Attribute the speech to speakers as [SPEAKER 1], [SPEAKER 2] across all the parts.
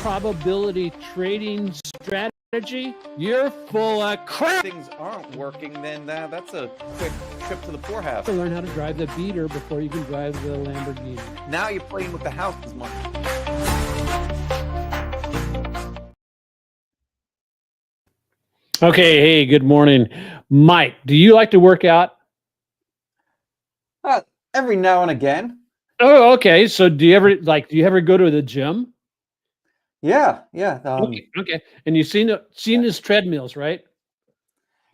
[SPEAKER 1] probability trading strategy, you're full of crap.
[SPEAKER 2] Things aren't working, then that's a quick trip to the poorhouse.
[SPEAKER 1] To learn how to drive the beater before you can drive the Lamborghini.
[SPEAKER 2] Now you're playing with the house's money.
[SPEAKER 1] Okay, hey, good morning. Mike, do you like to work out?
[SPEAKER 2] Every now and again.
[SPEAKER 1] Oh, okay. So do you ever go to the gym?
[SPEAKER 2] Yeah.
[SPEAKER 1] Okay. And you've seen his treadmills, right?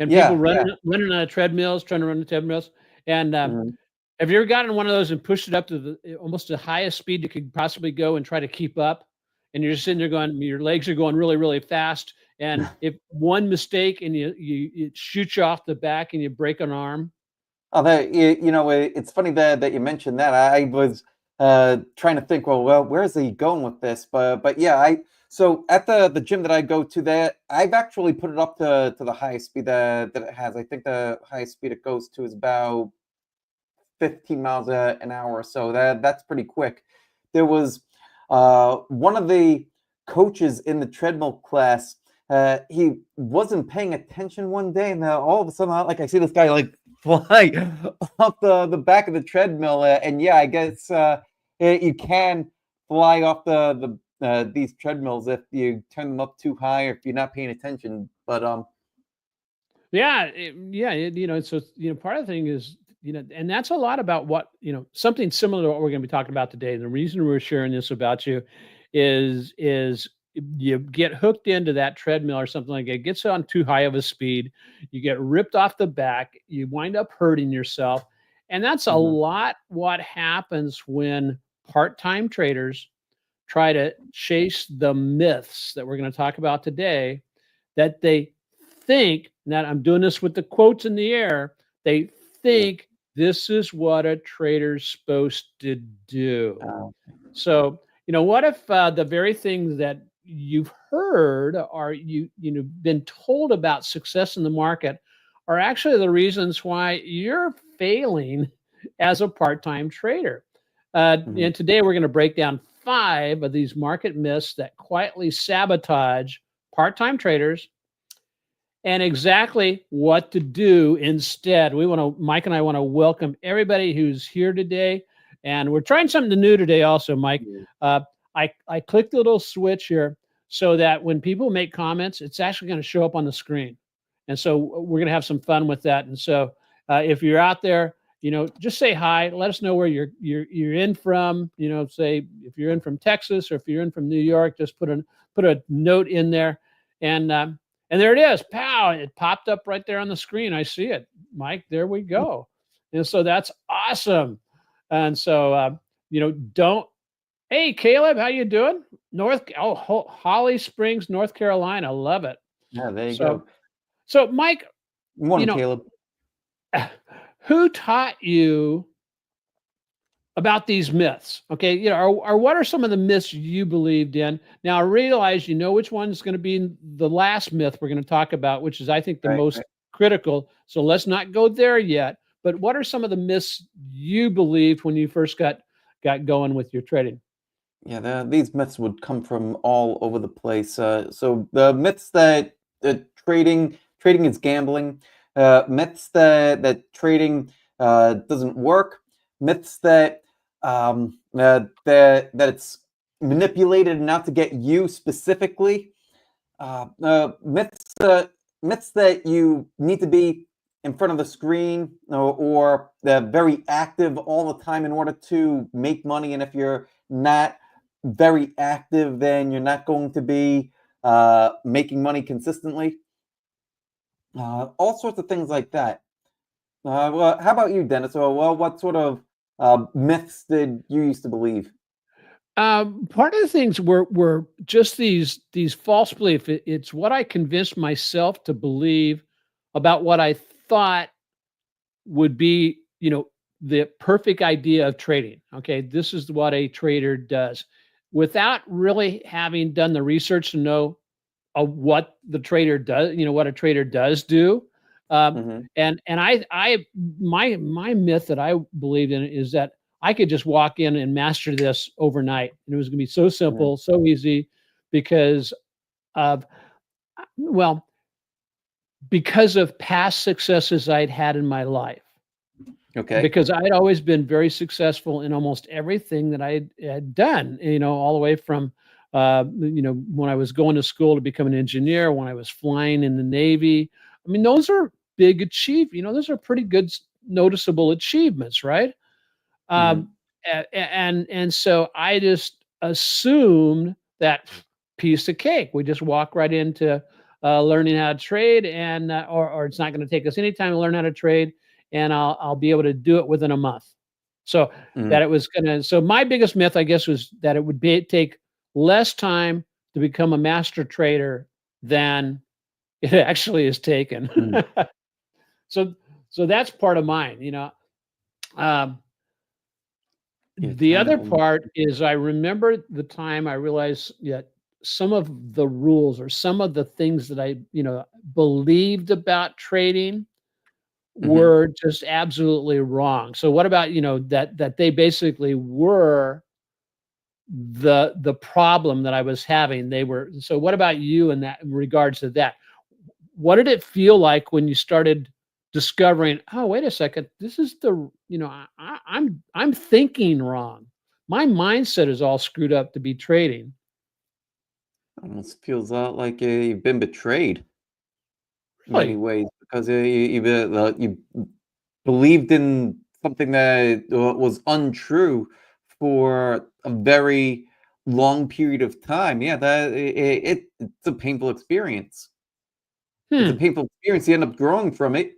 [SPEAKER 1] And
[SPEAKER 2] Yeah,
[SPEAKER 1] people running on treadmills, trying to run the treadmills. And have you ever gotten one of those and pushed it up to almost the highest speed you could possibly go and try to keep up? And you're just sitting there going, your legs are going really, really fast. And if one mistake and it shoots you off the back and you break an arm.
[SPEAKER 2] Oh, it's funny that you mentioned that. I was trying to think, well, where is he going with this? But yeah, so at the gym that I go to there, I've actually put it up to the highest speed that it has. I think the highest speed it goes to is about 15 miles an hour or so. That's pretty quick. There was one of the coaches in the treadmill class. He wasn't paying attention one day, and all of a sudden, I see this guy fly off the back of the treadmill. And yeah, I guess you can fly off these treadmills if you turn them up too high or if you're not paying attention. But
[SPEAKER 1] so part of the thing is, and that's a lot about what, something similar to what we're going to be talking about today. The reason we're sharing this about you is you get hooked into that treadmill or something like that, it gets on too high of a speed, you get ripped off the back, you wind up hurting yourself. And that's a lot what happens when part-time traders try to chase the myths that we're going to talk about today, that they think, that I'm doing this with the quotes in the air, they think this is what a trader's supposed to do. So, what if the very things that you've heard or you've been told about success in the market are actually the reasons why you're failing as a part-time trader? And today we're going to break down 5 of these market myths that quietly sabotage part-time traders and exactly what to do instead. Mike and I want to welcome everybody who's here today. And we're trying something new today also, Mike. I clicked the little switch here so that when people make comments, it's actually going to show up on the screen. And so we're going to have some fun with that. And so if you're out there, just say hi. Let us know where you're in from. Say if you're in from Texas or if you're in from New York, just put a note in there. And there it is. Pow! It popped up right there on the screen. I see it, Mike. There we go. And so that's awesome. And so Hey, Caleb, how you doing? Holly Springs, North Carolina. Love it.
[SPEAKER 2] Yeah, there you go.
[SPEAKER 1] So, Mike,
[SPEAKER 2] good morning, Caleb.
[SPEAKER 1] Who taught you about these myths? Okay, or what are some of the myths you believed in? Now, I realize which one's going to be the last myth we're going to talk about, which is, I think, the most critical. So let's not go there yet. But what are some of the myths you believed when you first got going with your trading?
[SPEAKER 2] Yeah, these myths would come from all over the place. So the myths that trading is gambling, myths that trading doesn't work, myths that that it's manipulated not to get you specifically, myths that you need to be in front of the screen or very active all the time in order to make money, and if you're not very active, then you're not going to be making money consistently. All sorts of things like that. Well, how about you, Dennis? What sort of myths did you used to believe?
[SPEAKER 1] Part of the things were just these false beliefs. It's what I convinced myself to believe about what I thought would be, the perfect idea of trading. Okay, this is what a trader does, without really having done the research to know what the trader does. What a trader does do. And my myth that I believed in is that I could just walk in and master this overnight, and it was going to be so simple, so easy, because of well, because of past successes I'd had in my life.
[SPEAKER 2] Okay.
[SPEAKER 1] Because I'd always been very successful in almost everything that I had done, all the way from, when I was going to school to become an engineer, when I was flying in the Navy. I mean, those are big those are pretty good noticeable achievements, right?
[SPEAKER 2] Hmm.
[SPEAKER 1] Um, and so I just assumed that piece of cake. We just walk right into learning how to trade, and or it's not going to take us any time to learn how to trade, and I'll be able to do it within a month. So
[SPEAKER 2] Hmm.
[SPEAKER 1] that it was gonna. So my biggest myth, I guess, was that it would take less time to become a master trader than it actually is taken.
[SPEAKER 2] Hmm.
[SPEAKER 1] so so that's part of mine. Um,
[SPEAKER 2] Yeah,
[SPEAKER 1] The
[SPEAKER 2] time
[SPEAKER 1] other
[SPEAKER 2] almost.
[SPEAKER 1] part is I remember the time I realized that some of the rules or some of the things that I, believed about trading
[SPEAKER 2] Hmm.
[SPEAKER 1] were just absolutely wrong. So what about, that they basically were the problem that I was having. They were so what about you in regards to that? What did it feel like when you started discovering, "Oh, wait a second, this is I'm thinking wrong. My mindset is all screwed up to be trading."
[SPEAKER 2] Almost feels a lot like you've been betrayed in many
[SPEAKER 1] Really?
[SPEAKER 2] ways because you believed in something that was untrue for a very long period of time. Yeah, it's a painful experience. It's a
[SPEAKER 1] Hmm.
[SPEAKER 2] painful experience. You end up growing from it.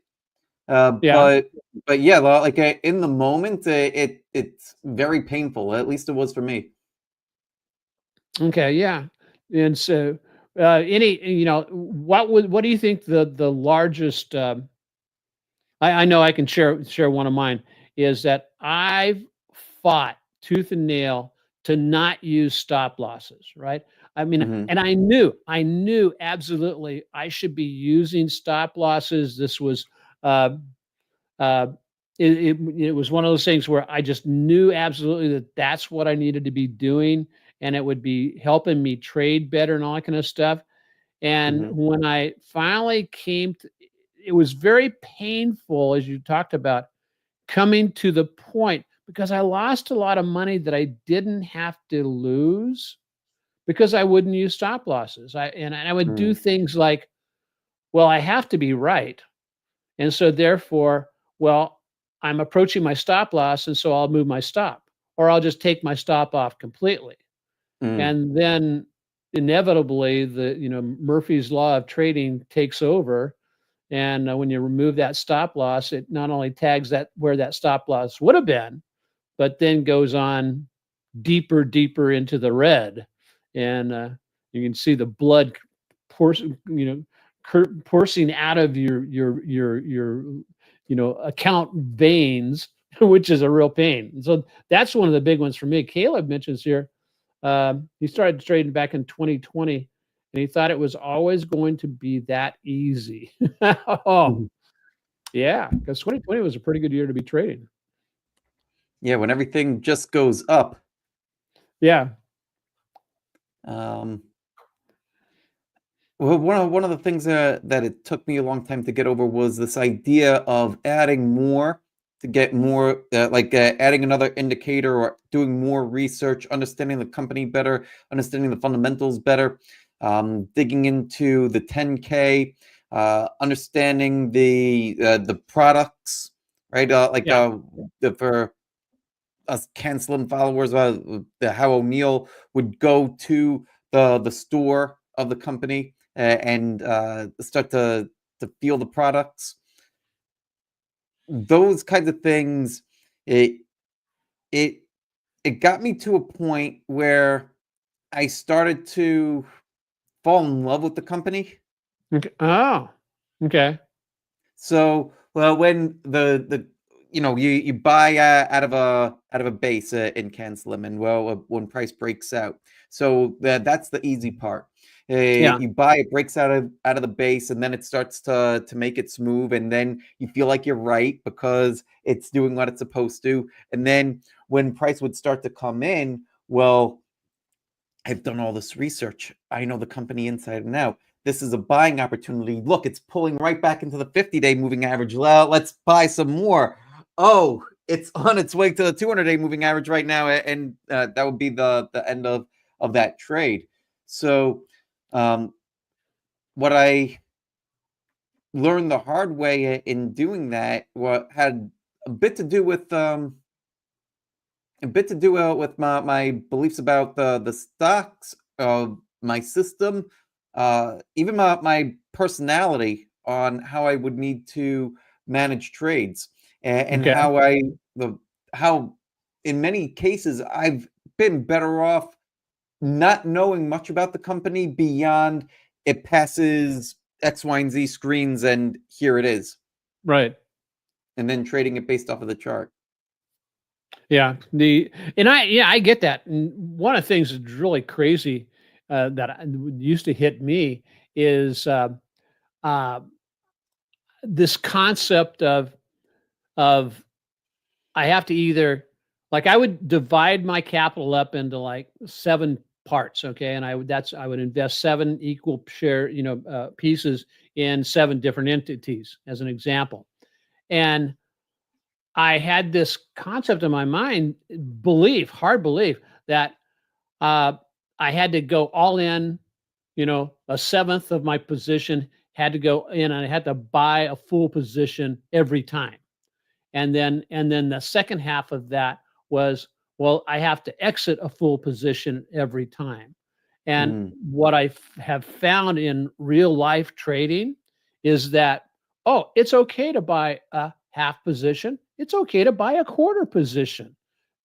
[SPEAKER 2] Uh,
[SPEAKER 1] Yeah.
[SPEAKER 2] but but yeah, like in the moment, it's very painful. At least it was for me.
[SPEAKER 1] Okay, yeah. And so, what do you think the largest, I know I can share one of mine, is that I've fought tooth and nail to not use stop losses, right? I mean,
[SPEAKER 2] Hmm.
[SPEAKER 1] and I knew absolutely I should be using stop losses. This was, uh, uh, it was one of those things where I just knew absolutely that that's what I needed to be doing, and it would be helping me trade better and all that kind of stuff. And
[SPEAKER 2] Hmm.
[SPEAKER 1] when I finally came to it was very painful, as you talked about, coming to the point because I lost a lot of money that I didn't have to lose because I wouldn't use stop losses. I would do
[SPEAKER 2] Mm,
[SPEAKER 1] things like, well, I have to be right. And so therefore, well, I'm approaching my stop loss, and so I'll move my stop, or I'll just take my stop off completely.
[SPEAKER 2] mm,
[SPEAKER 1] And then inevitably Murphy's law of trading takes over. And when you remove that stop loss, it not only tags that where that stop loss would have been, but then goes on deeper, deeper into the red. And you can see the blood coursing, coursing out of your account veins, which is a real pain. And so that's one of the big ones for me. Caleb mentions here he started trading back in 2020, and he thought it was always going to be that easy. Oh,
[SPEAKER 2] mhm.
[SPEAKER 1] yeah, because 2020 was a pretty good year to be trading.
[SPEAKER 2] Yeah, when everything just goes up.
[SPEAKER 1] Yeah,
[SPEAKER 2] Um, well, one of the things that it took me a long time to get over was this idea of adding more to get more, adding another indicator or doing more research, understanding the company better, understanding the fundamentals better, digging into the 10K, understanding the products, right?
[SPEAKER 1] yeah,
[SPEAKER 2] For us Cancelim followers, how O'Neill would go to the store of the company and start to feel the products. Those kinds of things, it it it got me to a point where I started to fall in love with the company.
[SPEAKER 1] okay. Oh, okay.
[SPEAKER 2] So, well, when you buy out of a base in Cancelim, and well, when price breaks out, so that's the easy part.
[SPEAKER 1] Yeah,
[SPEAKER 2] You buy it breaks out of the base, and then it starts to make its move, and then you feel like you're right because it's doing what it's supposed to. And then when price would start to come in, well, I've done all this research. I know the company inside and out. This is a buying opportunity. Look, it's pulling right back into the 50-day moving average. Well, let's buy some more. Oh, it's on its way to the 200-day moving average right now, and that would be the end of that trade. So, what I learned the hard way in doing that, what had a bit to do with my beliefs about the stocks of my system, even my personality on how I would need to manage trades, and
[SPEAKER 1] Okay.
[SPEAKER 2] how in many cases I've been better off not knowing much about the company beyond it passes X, Y, and Z screens, and here it is,
[SPEAKER 1] Right.
[SPEAKER 2] and then trading it based off of the chart.
[SPEAKER 1] Yeah. I get that. And one of the things that's really crazy used to hit me is uh, this concept of I have to either, like, I would divide my capital up into like 7 parts, okay, and I would invest 7 equal share, pieces in 7 different entities, as an example. And I had this concept in my mind, hard belief, that uh, I had to go all in. A seventh of my position had to go in, and I had to buy a full position every time. And then the second half of that was, well, I have to exit a full position every time. And
[SPEAKER 2] Mm,
[SPEAKER 1] what have found in real life trading is that, oh, it's okay to buy a half position. It's okay to buy a quarter position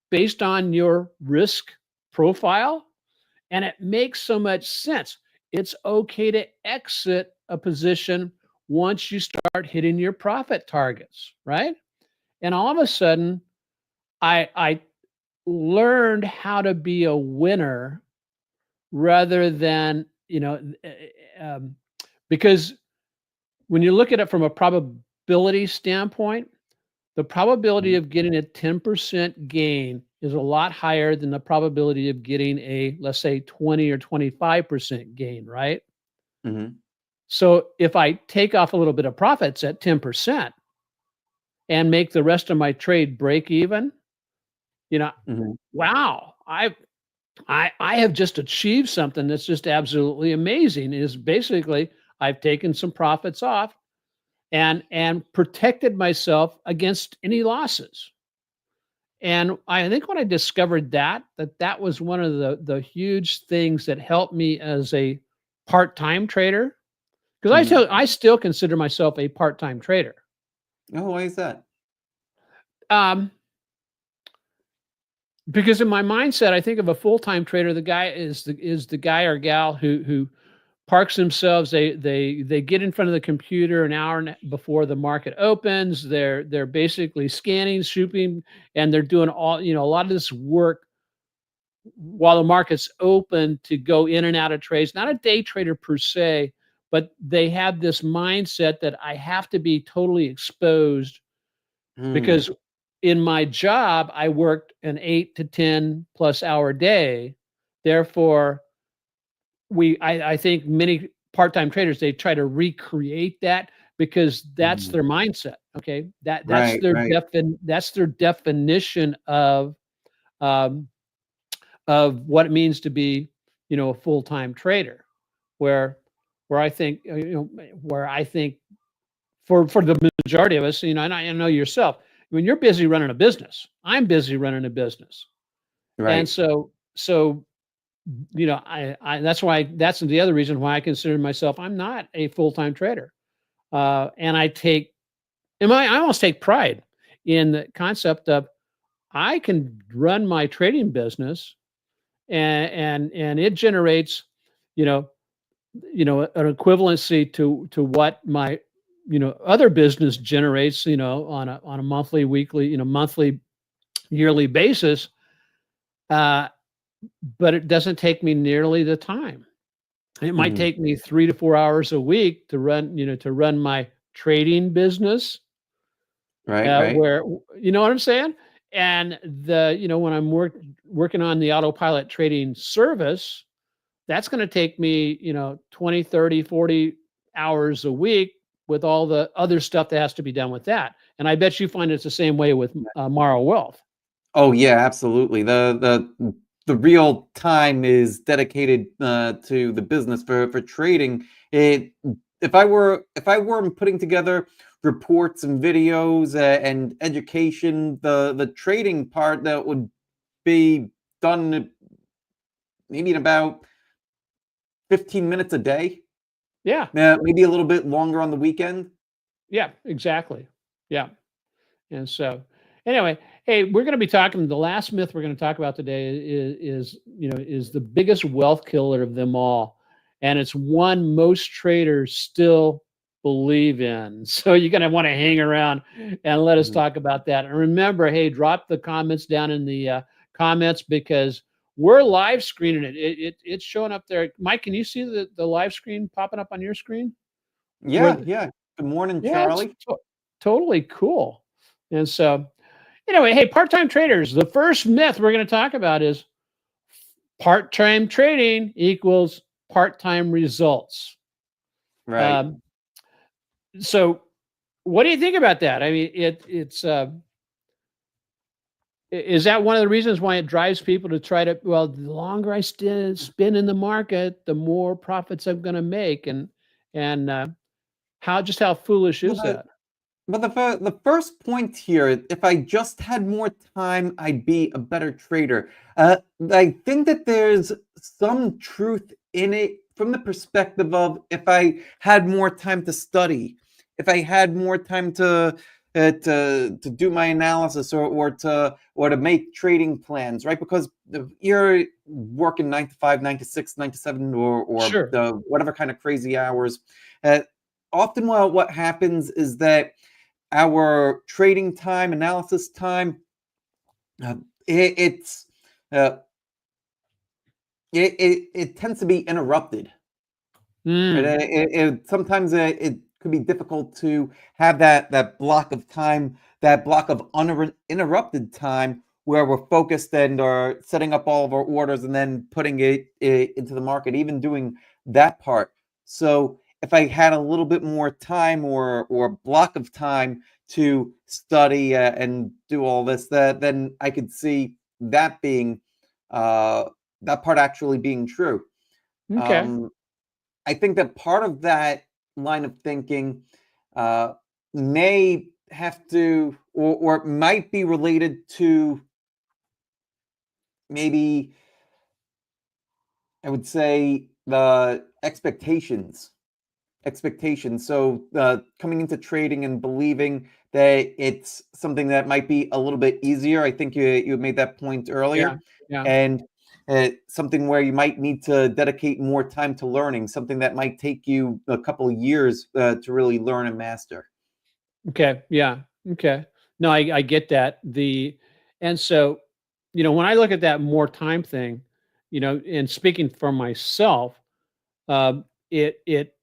[SPEAKER 1] based on your risk profile. And it makes so much sense. It's okay to exit a position once you start hitting your profit targets, right? And all of a sudden, I learned how to be a winner rather than, because when you look at it from a probability standpoint, the probability
[SPEAKER 2] mhm,
[SPEAKER 1] of getting a 10% gain is a lot higher than the probability of getting a, let's say, 20 or 25% gain, right?
[SPEAKER 2] mhm,
[SPEAKER 1] So if I take off a little bit of profits at 10% and make the rest of my trade break even, you know,
[SPEAKER 2] mhm.
[SPEAKER 1] wow, I have just achieved something that's just absolutely amazing. Is basically I've taken some profits off and protected myself against any losses. And I think when I discovered that was one of the huge things that helped me as a part-time trader, because
[SPEAKER 2] Mhm.
[SPEAKER 1] I still consider myself a part-time trader.
[SPEAKER 2] Oh, why is that?
[SPEAKER 1] Um, because in my mindset, I think of a full-time trader, the guy is the guy or gal who parks themselves. They get in front of the computer an hour before the market opens. They're basically scanning, shooping, and they're doing a lot of this work while the market's open to go in and out of trades. Not a day trader per se, but they have this mindset that I have to be totally exposed
[SPEAKER 2] Mm,
[SPEAKER 1] because in my job I worked an 8 to 10 plus hour day. Therefore, I think many part-time traders, they try to recreate that because that's
[SPEAKER 2] mhm.
[SPEAKER 1] their mindset. Okay.
[SPEAKER 2] Right, right.
[SPEAKER 1] That's their definition um, of what it means to be, a full-time trader. Where where I think where I think for the majority of us, and I know yourself, when you're busy running a business, I'm busy running a business. And
[SPEAKER 2] Right.
[SPEAKER 1] so I that's the other reason why I consider myself, I'm not a full-time trader. And I almost take pride in the concept of I can run my trading business and it generates, you know, an equivalency to what my, other business generates, on a monthly, weekly, monthly, yearly basis. Uh, but it doesn't take me nearly the time. It might
[SPEAKER 2] Mhm.
[SPEAKER 1] take me 3 to 4 hours a week to run my trading business,
[SPEAKER 2] Right, right.
[SPEAKER 1] where you know what I'm saying? And when I'm working on the autopilot trading service, that's going to take me, 20, 30, 40 hours a week with all the other stuff that has to be done with that. And I bet you find it's the same way with moral wealth.
[SPEAKER 2] Oh yeah, absolutely. The real time is dedicated to the business for trading. It if I were putting together reports and videos and education, the trading part that would be done maybe in about 15 minutes a day,
[SPEAKER 1] Yeah.
[SPEAKER 2] maybe a little bit longer on the weekend.
[SPEAKER 1] Yeah, exactly. Yeah. And so, anyway, hey, we're going to be talking. The last myth we're going to talk about today is the biggest wealth killer of them all, and it's one most traders still believe in. So you're going to want to hang around and let us
[SPEAKER 2] Mhm.
[SPEAKER 1] talk about that. And remember, hey, drop the comments down in the comments because we're live screening it. It's showing up there. Mike, can you see the live screen popping up on your screen?
[SPEAKER 2] Yeah,
[SPEAKER 1] Where
[SPEAKER 2] yeah. Good morning,
[SPEAKER 1] Yeah, it's
[SPEAKER 2] Charlie.
[SPEAKER 1] totally cool. And so, anyway, hey, part-time traders. The first myth we're going to talk about is part-time trading equals part-time results.
[SPEAKER 2] Right.
[SPEAKER 1] Um, so, what do you think about that? I mean, is that one of the reasons why it drives people to try to? Well, the longer I spend in the market, the more profits I'm going to make, and how foolish
[SPEAKER 2] Well,
[SPEAKER 1] is that?
[SPEAKER 2] but the first point here, if I just had more time, I'd be a better trader. I think that there's some truth in it from the perspective of if I had more time to study, if I had more time to do my analysis or to make trading plans, right? Because you're working 9 to 5, 9 to 6, 9 to 7, or
[SPEAKER 1] Sure.
[SPEAKER 2] the whatever kind of crazy hours. Uh, Often, well, what happens is that our trading time, analysis time, uh, it, it's uh, it tends to be interrupted. Right?
[SPEAKER 1] Mm,
[SPEAKER 2] Sometimes it could be difficult to have that block of time, that block of uninterrupted time where we're focused and are setting up all of our orders and then putting it into the market, even doing that part. So if I had a little bit more time or block of time to study and do all this, then I could see that being uh, that part actually being true.
[SPEAKER 1] okay.
[SPEAKER 2] Um, I think that part of that line of thinking uh, may have to, or it might be related to maybe, I would say, the expectations. So coming into trading and believing that it's something that might be a little bit easier. I think you made that point
[SPEAKER 1] Yeah.
[SPEAKER 2] earlier,
[SPEAKER 1] Yeah.
[SPEAKER 2] and something where you might need to dedicate more time to learning. Something that might take you a couple of years to really learn and master.
[SPEAKER 1] Okay. Yeah. Okay. No, I get that. And so, when I look at that more time thing, and speaking for myself, um, it, it,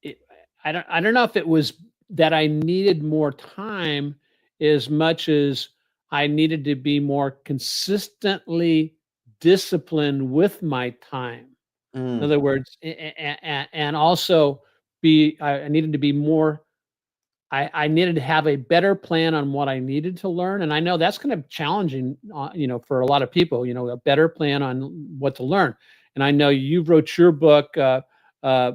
[SPEAKER 1] it, I don't know if it was that I needed more time as much as I needed to be more consistently disciplined with my time. In
[SPEAKER 2] Mm,
[SPEAKER 1] other words, and also I needed to be more I needed to have a better plan on what I needed to learn, and I know that's kind of challenging, for a lot of people. A better plan on what to learn. And I know you wrote your book, uh, uh,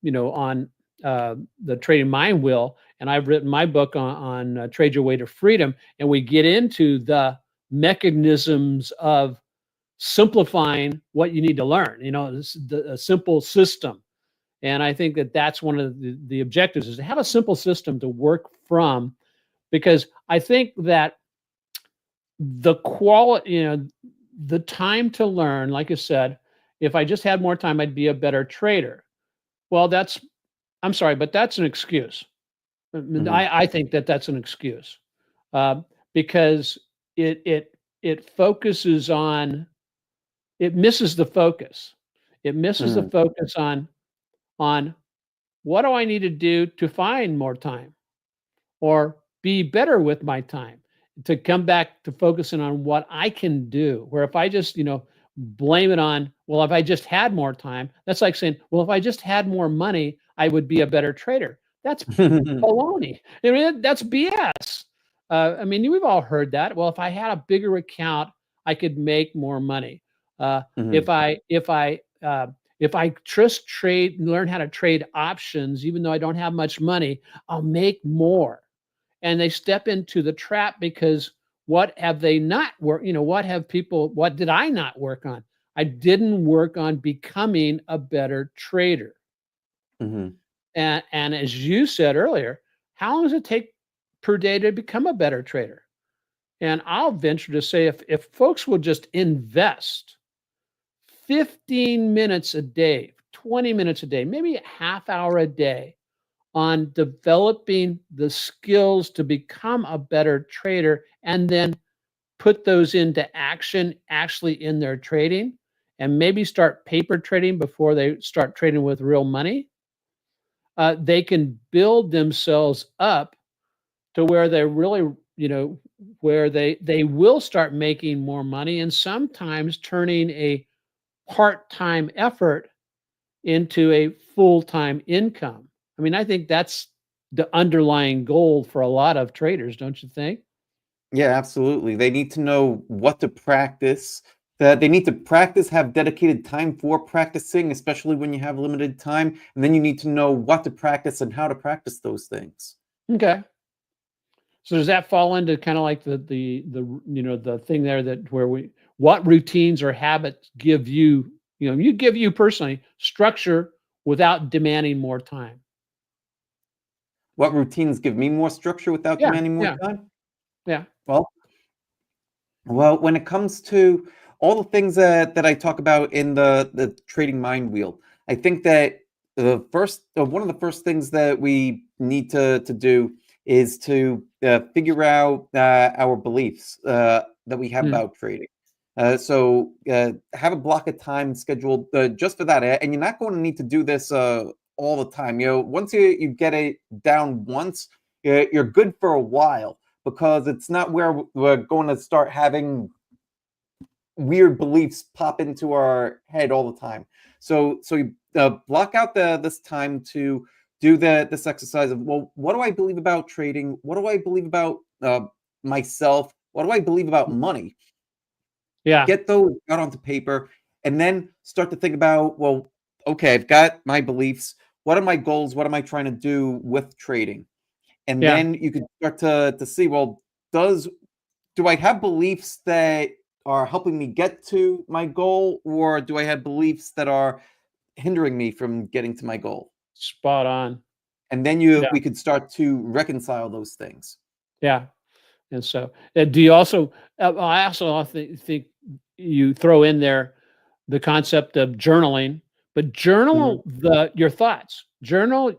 [SPEAKER 1] on the trading mind wheel, and I've written my book on trade your way to freedom, and we get into the mechanisms of simplifying what you need to learn. A simple system, and I think that that's one of the objectives is to have a simple system to work from, because I think that the quality, the time to learn, like I said, if I just had more time, I'd be a better trader. Well, I'm sorry, but that's an excuse.
[SPEAKER 2] mhm,
[SPEAKER 1] I think that that's an excuse, uh, because it it it focuses on it misses the focus. It misses the
[SPEAKER 2] mm,
[SPEAKER 1] focus on what do I need to do to find more time or be better with my time, to come back to focusing on what I can do. Where if I just, blame it on, well, if I just had more time. That's like saying, well, if I just had more money, I would be a better trader. That's baloney. I mean, that's BS. I mean, we've all heard that. Well, if I had a bigger account, I could make more money. Uh,
[SPEAKER 2] Mhm.
[SPEAKER 1] if I just learn how to trade options, even though I don't have much money, I'll make more. And they step into the trap because what have they not worked? What did I not work on? I didn't work on becoming a better trader.
[SPEAKER 2] Mhm.
[SPEAKER 1] And as you said earlier, how long does it take per day to become a better trader? And I'll venture to say if folks will just invest 15 minutes a day, 20 minutes a day, maybe a half hour a day on developing the skills to become a better trader and then put those into action actually in their trading and maybe start paper trading before they start trading with real money, they can build themselves up to where they're really, where they will start making more money and sometimes turning a part-time effort into a full-time income. I mean, I think that's the underlying goal for a lot of traders, don't you think?
[SPEAKER 2] Yeah, absolutely. They need to know what to practice. That they need to practice, have dedicated time for practicing, especially when you have limited time. And then you need to know what to practice and how to practice those things.
[SPEAKER 1] Okay. So does that fall into kind of like the thing there that where we what routines or habits give you, you give you personally structure without demanding more time?
[SPEAKER 2] What routines give me more structure without
[SPEAKER 1] Yeah,
[SPEAKER 2] demanding more
[SPEAKER 1] yeah,
[SPEAKER 2] time?
[SPEAKER 1] yeah.
[SPEAKER 2] Well, Well, when it comes to all the things that I talk about in the trading mind wheel, I think that one of the first things that we need to do is to figure out our beliefs that we have
[SPEAKER 1] Mm,
[SPEAKER 2] about trading. Have a block of time scheduled just for that, and you're not going to need to do this all the time. Once you get it down once, you're good for a while because it's not where we're going to start having weird beliefs pop into our head all the time. So you block out this time to do this exercise of, well, what do I believe about trading? What do I believe about myself? What do I believe about
[SPEAKER 1] mhm.
[SPEAKER 2] money?
[SPEAKER 1] Yeah,
[SPEAKER 2] Get those out onto paper, and then start to think about, well, okay, I've got my beliefs. What are my goals? What am I trying to do with trading? And
[SPEAKER 1] yeah.
[SPEAKER 2] then you could start to see, well, does do I have beliefs that are helping me get to my goal, or do I have beliefs that are hindering me from getting to my goal?
[SPEAKER 1] Spot on.
[SPEAKER 2] And then
[SPEAKER 1] Yeah,
[SPEAKER 2] we could start to reconcile those things.
[SPEAKER 1] yeah. And so, do you also? I also think you throw in there the concept of journaling, but
[SPEAKER 2] Mhm.
[SPEAKER 1] journal your thoughts. Journal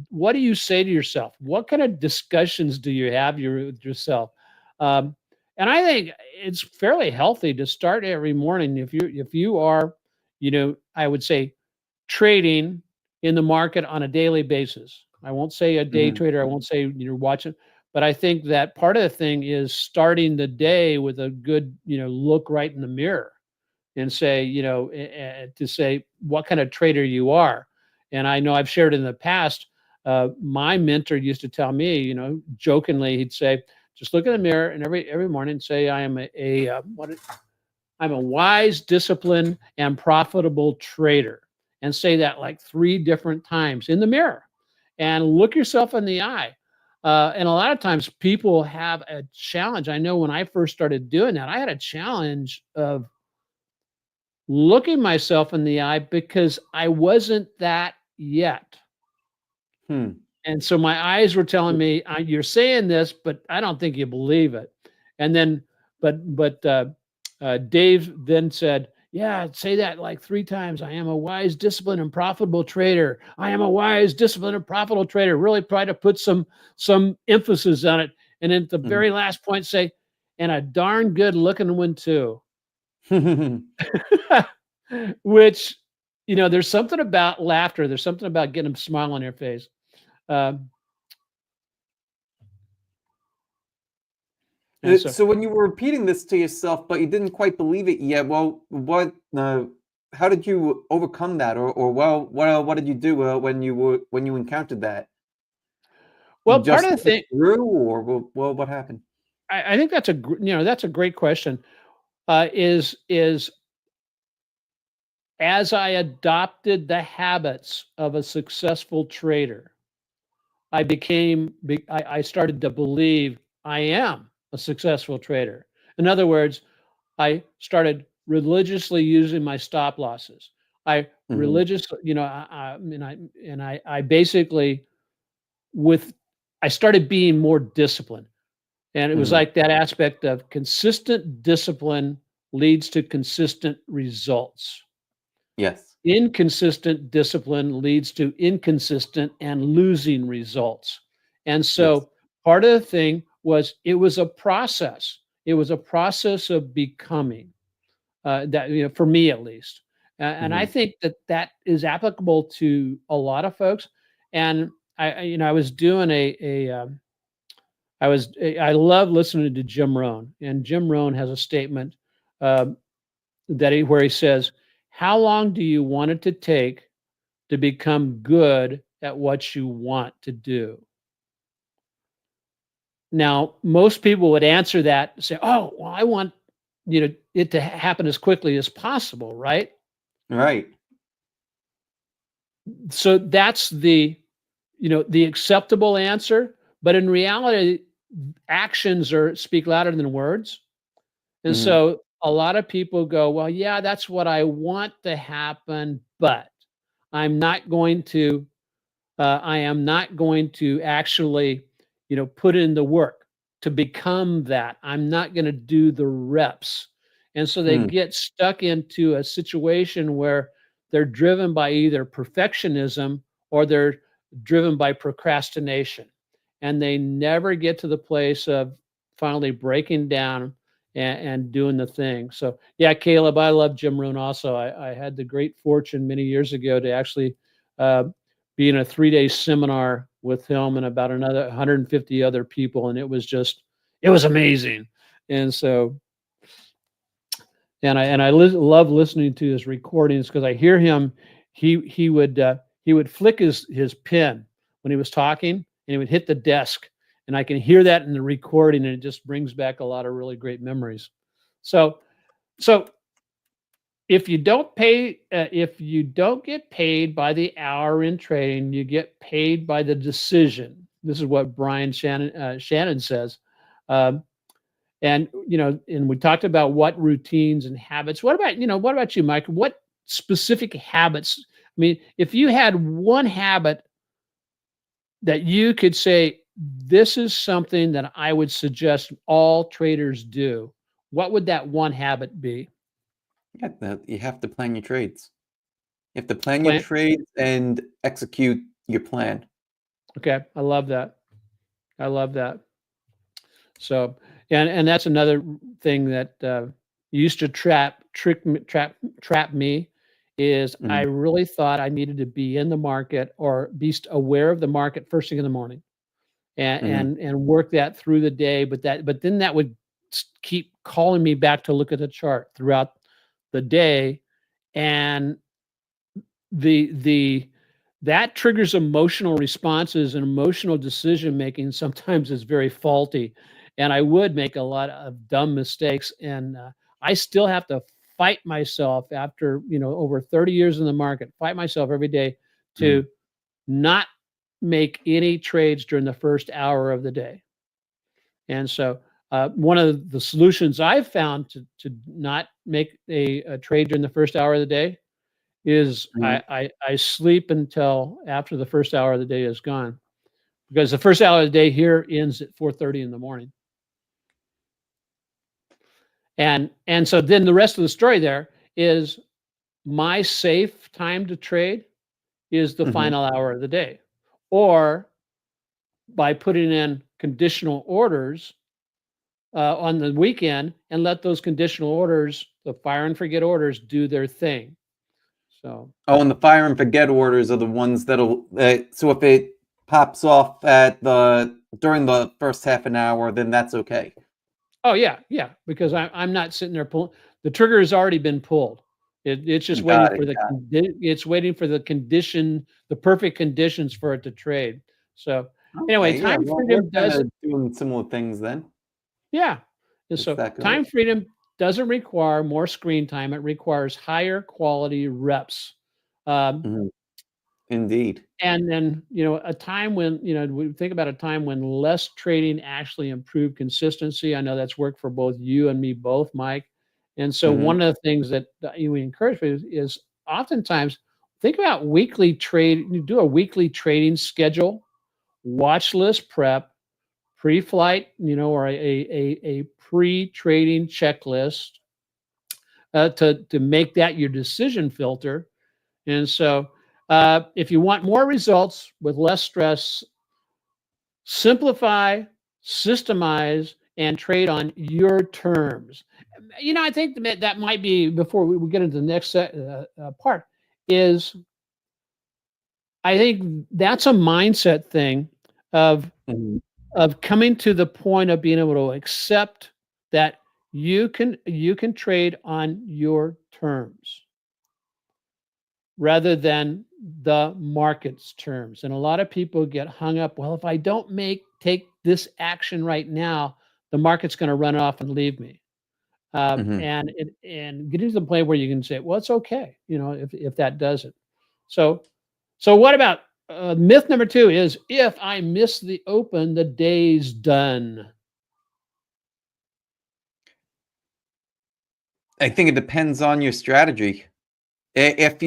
[SPEAKER 1] what do you say to yourself? What kind of discussions do you have with yourself? Um, and I think it's fairly healthy to start every morning if you are, I would say trading in the market on a daily basis. I won't say a day
[SPEAKER 2] Mhm.
[SPEAKER 1] trader. I won't say you're watching, but I think that part of the thing is starting the day with a good, look right in the mirror and say, to say what kind of trader you are. And I know I've shared in the past. My mentor used to tell me, jokingly, he'd say, just look in the mirror and every morning say, I am I'm a wise, disciplined, and profitable trader. And say that like 3 different times in the mirror and look yourself in the eye. And a lot of times people have a challenge. I know when I first started doing that, I had a challenge of looking myself in the eye because I wasn't that yet.
[SPEAKER 2] Hmm.
[SPEAKER 1] And so my eyes were telling me, "You're saying this, but I don't think you believe it." And then, Dave then said, "Yeah, say that like 3 times. I am a wise, disciplined, and profitable trader. I am a wise, disciplined, and profitable trader." Really try to put some emphasis on it, and then at the
[SPEAKER 2] Mhm.
[SPEAKER 1] very last point, say, "And a darn good looking one too." Which, there's something about laughter. There's something about getting a smile on your face. Um, And so,
[SPEAKER 2] So when you were repeating this to yourself, but you didn't quite believe it yet, well, how did you overcome that, or well, what did you do when you encountered that? You
[SPEAKER 1] well, part
[SPEAKER 2] just
[SPEAKER 1] of the
[SPEAKER 2] push
[SPEAKER 1] thing,
[SPEAKER 2] through, or well, what happened?
[SPEAKER 1] I think that's that's a great question. Is as I adopted the habits of a successful trader, I started to believe I am a successful trader. In other words, I started religiously using my stop losses. I
[SPEAKER 2] Mhm,
[SPEAKER 1] religiously, I basically with I started being more disciplined. And it was
[SPEAKER 2] mhm.
[SPEAKER 1] like that aspect of consistent discipline leads to consistent results.
[SPEAKER 2] Yes,
[SPEAKER 1] Inconsistent discipline leads to inconsistent and losing results. And
[SPEAKER 2] yes.
[SPEAKER 1] so part of the thing was it was a process. It was a process of becoming that, for me at least. And I
[SPEAKER 2] Mhm,
[SPEAKER 1] think that that is applicable to a lot of folks. And I was doing I love listening to Jim Rohn, and Jim Rohn has a statement um, where he says, "How long do you want it to take to become good at what you want to do?" Now, most people would answer that and say, "Oh, well, I want it to happen as quickly as possible, right?"
[SPEAKER 2] right.
[SPEAKER 1] So that's the acceptable answer. But in reality, actions are speak louder than words. And
[SPEAKER 2] Mhm,
[SPEAKER 1] so a lot of people go, "Well, yeah, that's what I want to happen, but I'm not going to I am not going to actually, put in the work to become that. I'm not going to do the reps." And so they
[SPEAKER 2] mm,
[SPEAKER 1] get stuck into a situation where they're driven by either perfectionism or they're driven by procrastination. And they never get to the place of finally breaking down and doing the thing. So, yeah, Caleb, I love Jim Rohn also. I had the great fortune many years ago to actually uh, be in a 3-day seminar with him and about another 150 other people, and it was amazing. And so, love listening to his recordings because I hear him. He would flick his pen when he was talking, and he would hit the desk, and I can hear that in the recording, and it just brings back a lot of really great memories. So so if you don't get paid by the hour in trading, you get paid by the decision. This is what Brian Shannon says. Um, and we talked about what routines and habits. What about you, Mike? What specific habits? I mean, if you had one habit that you could say, this is something that I would suggest all traders do, what would that one habit be?
[SPEAKER 2] yeah, you have to plan your trades. You have to plan your
[SPEAKER 1] Plant.
[SPEAKER 2] trades and execute your plan.
[SPEAKER 1] Okay, I love that. I love that. So, and that's another thing that used to trap me is I
[SPEAKER 2] Mhm,
[SPEAKER 1] really thought I needed to be in the market or be aware of the market first thing in the morning and
[SPEAKER 2] mhm,
[SPEAKER 1] work that through the day. But then that would keep calling me back to look at the chart throughout the day, and the that triggers emotional responses and emotional decision making sometimes is very faulty, and I would make a lot of dumb mistakes, and I still have to fight myself after over 30 years in the market, fight myself every day
[SPEAKER 2] mhm.
[SPEAKER 1] to not make any trades during the first hour of the day. And so one of the solutions I've found to not make a trade during the first hour of the day is
[SPEAKER 2] Mhm.
[SPEAKER 1] I sleep until after the first hour of the day is gone, because the first hour of the day here ends at 4:30 in the morning. And so then the rest of the story there is my safe time to trade is the
[SPEAKER 2] Mhm.
[SPEAKER 1] final hour of the day, or by putting in conditional orders on the weekend and let those conditional orders, the fire and forget orders, do their thing. So
[SPEAKER 2] Oh, and the fire and forget orders are the ones that'll, so if it pops off at the during the first half an hour, then that's okay.
[SPEAKER 1] Oh, yeah, yeah, because I'm not sitting there pulling the trigger has already been pulled. It's just waiting
[SPEAKER 2] Got
[SPEAKER 1] for
[SPEAKER 2] it.
[SPEAKER 1] the
[SPEAKER 2] Got
[SPEAKER 1] it's waiting for the condition, the perfect conditions for it to trade. So,
[SPEAKER 2] it.
[SPEAKER 1] anyway,
[SPEAKER 2] Okay. Yeah.
[SPEAKER 1] time
[SPEAKER 2] Well, we're
[SPEAKER 1] freedom
[SPEAKER 2] kind
[SPEAKER 1] does
[SPEAKER 2] of doing similar things then.
[SPEAKER 1] yeah. And
[SPEAKER 2] It's
[SPEAKER 1] so
[SPEAKER 2] that good.
[SPEAKER 1] time freedom doesn't require more screen time, it requires higher quality reps. Um,
[SPEAKER 2] Mhm. Indeed.
[SPEAKER 1] and then, a time when, we think about a time when less trading actually improved consistency. I know that's worked for both you and me both, Mike. And so
[SPEAKER 2] Hmm.
[SPEAKER 1] one of the things that we encourage is oftentimes think about weekly trade. You do a weekly trading schedule, watch list prep, pre-flight, or a pre-trading checklist to make that your decision filter. And so, if you want more results with less stress, simplify, systemize, and trade on your terms. I think that might be before we get into the next part. Is I think that's a mindset thing of
[SPEAKER 2] Hmm.
[SPEAKER 1] coming to the point of being able to accept that you can trade on your terms rather than the market's terms. And a lot of people get hung up, well, if I don't take this action right now, the market's going to run off and leave me.
[SPEAKER 2] Hmm.
[SPEAKER 1] And getting to the point where you can say, well, it's okay, if that does it. So what about myth number two is if I miss the open, the day's done.
[SPEAKER 2] I think it depends on your strategy. If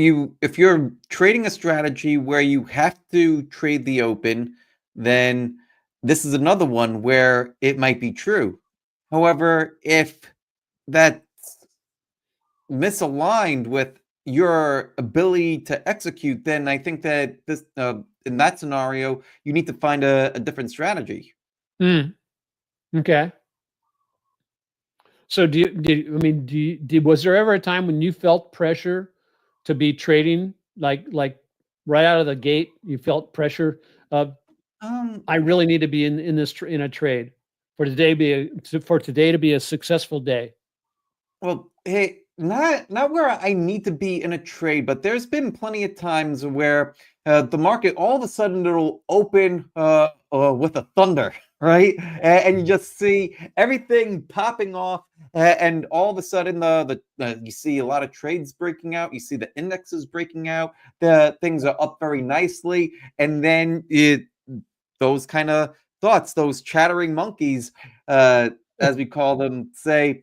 [SPEAKER 2] you're trading a strategy where you have to trade the open, then this is another one where it might be true. However, if that's misaligned with your ability to execute, then I think that this in that scenario you need to find a different strategy.
[SPEAKER 1] Hmm. Okay. So was there ever a time when you felt pressure to be trading like right out of the gate? You felt pressure of
[SPEAKER 2] Um,
[SPEAKER 1] I really need to be in this in a trade for today to be a successful day.
[SPEAKER 2] Well, hey, not where I need to be in a trade, but there's been plenty of times where the market all of a sudden it'll open with a thunder, right? And you
[SPEAKER 1] Mhm.
[SPEAKER 2] just see everything popping off, and all of a sudden you see a lot of trades breaking out. You see the indexes breaking out. The things are up very nicely, and then those kind of thoughts, those chattering monkeys, as we call them, say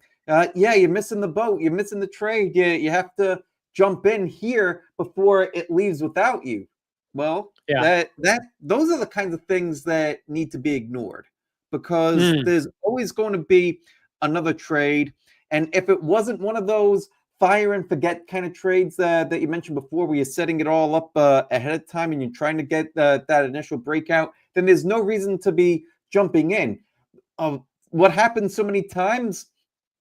[SPEAKER 2] yeah, you're missing the boat. You're missing the trade. You have to jump in here before it leaves without you. Well,
[SPEAKER 1] Yeah.
[SPEAKER 2] that those are the kinds of things that need to be ignored because
[SPEAKER 1] Mm,
[SPEAKER 2] there's always going to be another trade. And if it wasn't one of those fire and forget kind of trades that you mentioned before, where you're setting it all up ahead of time and you're trying to get that initial breakout, then there's no reason to be jumping in. What happens so many times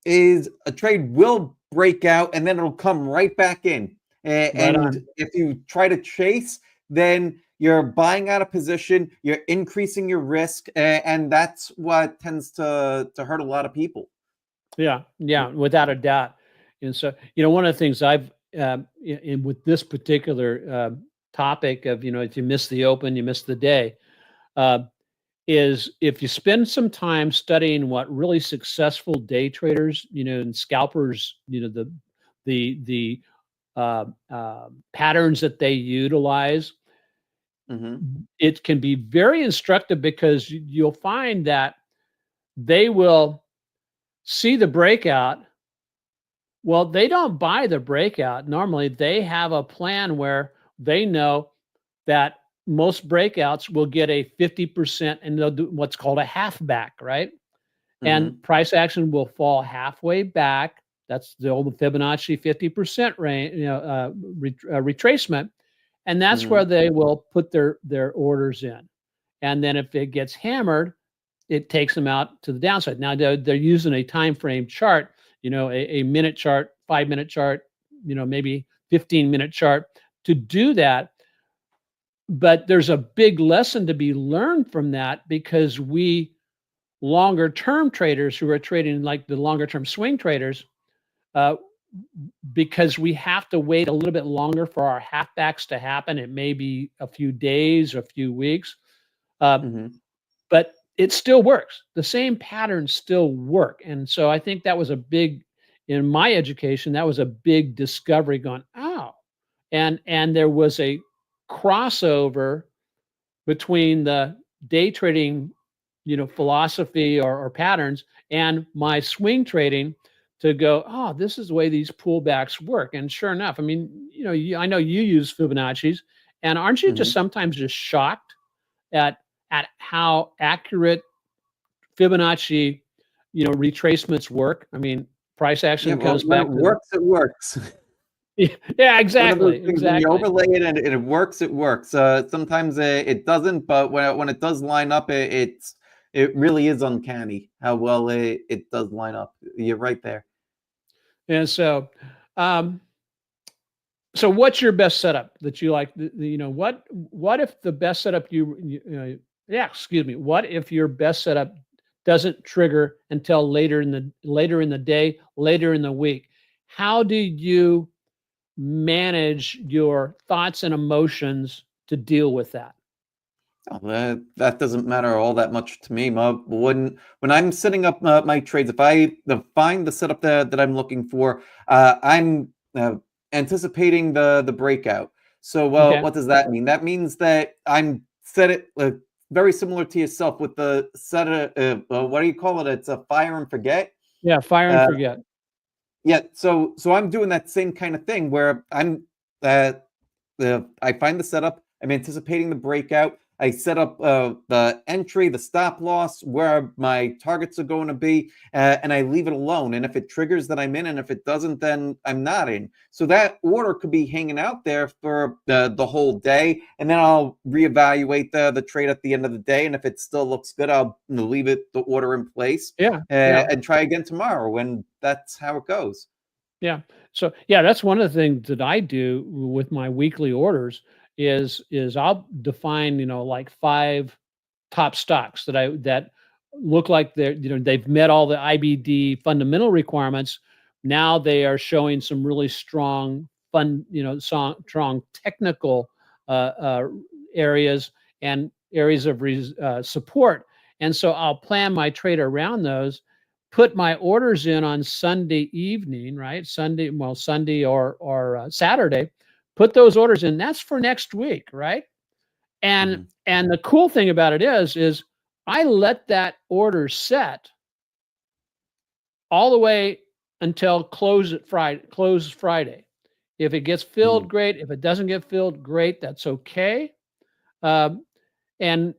[SPEAKER 2] is a trade will break out and then it'll come right back in.
[SPEAKER 1] right
[SPEAKER 2] And
[SPEAKER 1] on.
[SPEAKER 2] if you try to chase, then you're buying out a position, you're increasing your risk, and that's what tends to hurt a lot of people.
[SPEAKER 1] Yeah, yeah, without a doubt. And so, one of the things I've with this particular topic of if you miss the open, you miss the day. Uh, is if you spend some time studying what really successful day traders, and scalpers, the patterns that they utilize,
[SPEAKER 2] Hmm.
[SPEAKER 1] it can be very instructive because you'll find that they will see the breakout. Well, they don't buy the breakout. Normally, they have a plan where they know that most breakouts will get a 50% and they'll do what's called a half back, right? And
[SPEAKER 2] Hmm.
[SPEAKER 1] price action will fall halfway back. That's the old Fibonacci 50% range, retracement. And that's
[SPEAKER 2] Hmm.
[SPEAKER 1] where they will put their orders in. And then if it gets hammered, it takes them out to the downside. Now they're using a time frame chart, a minute chart, 5-minute chart, maybe 15-minute chart to do that. But there's a big lesson to be learned from that because we longer term traders who are trading like the longer term swing traders, uh, because we have to wait a little bit longer for our halfbacks to happen. It may be a few days or a few weeks, uh,
[SPEAKER 2] Hmm.
[SPEAKER 1] but it still works. The same patterns still work. And so I think that was a big, in my education, that was a big discovery going, oh, and there was a crossover between the day trading, philosophy or patterns and my swing trading to go, oh, this is the way these pullbacks work. And sure enough, I mean, I know you use Fibonacci's, and aren't you just
[SPEAKER 2] Hmm.
[SPEAKER 1] sometimes just shocked at how accurate Fibonacci, retracements work? I mean, price
[SPEAKER 2] Yeah,
[SPEAKER 1] action
[SPEAKER 2] well,
[SPEAKER 1] comes
[SPEAKER 2] when it
[SPEAKER 1] back to
[SPEAKER 2] works, it works.
[SPEAKER 1] yeah,
[SPEAKER 2] One of those
[SPEAKER 1] exactly,
[SPEAKER 2] things when you
[SPEAKER 1] exactly.
[SPEAKER 2] overlay it and it works, it works. Sometimes it doesn't, but when it does line up, it really is uncanny how well it does line up. You're right there.
[SPEAKER 1] And um, so what's your best setup that you like? What if the best setup yeah, excuse me. What if your best setup doesn't trigger until later in the day, later in the week? How do you manage your thoughts and emotions to deal with that?
[SPEAKER 2] Oh, that doesn't matter all that much to me. When I'm setting up my trades, if I find the setup that I'm looking for, I'm anticipating the breakout. So,
[SPEAKER 1] Okay.
[SPEAKER 2] what does that mean? That means that I'm set it very similar to yourself with the set. What do you call it? It's a fire and forget.
[SPEAKER 1] Yeah, fire and
[SPEAKER 2] Uh,
[SPEAKER 1] forget.
[SPEAKER 2] yeah, so I'm doing that same kind of thing where uh, I find the setup. I'm anticipating the breakout. I set up the entry, the stop loss, where my targets are going to be, and I leave it alone. And if it triggers, then I'm in, and if it doesn't, then I'm not in. So that order could be hanging out there for the whole day, and then I'll reevaluate the trade at the end of the day. And if it still looks good, I'll leave the order in place,
[SPEAKER 1] Yeah, yeah.
[SPEAKER 2] and try again tomorrow. And that's how it goes.
[SPEAKER 1] Yeah. So yeah, that's one of the things that I do with my weekly orders is I'll define, like 5 top stocks that look like they've met all the IBD fundamental requirements. Now they are showing some really strong strong technical areas and areas of support. And so I'll plan my trade around those, put my orders in on Sunday evening, right? Sunday or Saturday, put those orders in. That's for next week, right? And
[SPEAKER 2] Mhm.
[SPEAKER 1] and the cool thing about it is I let that order set all the way until close Friday. If it gets
[SPEAKER 2] Mhm.
[SPEAKER 1] filled, great. If it doesn't get filled, great. That's okay. Um, and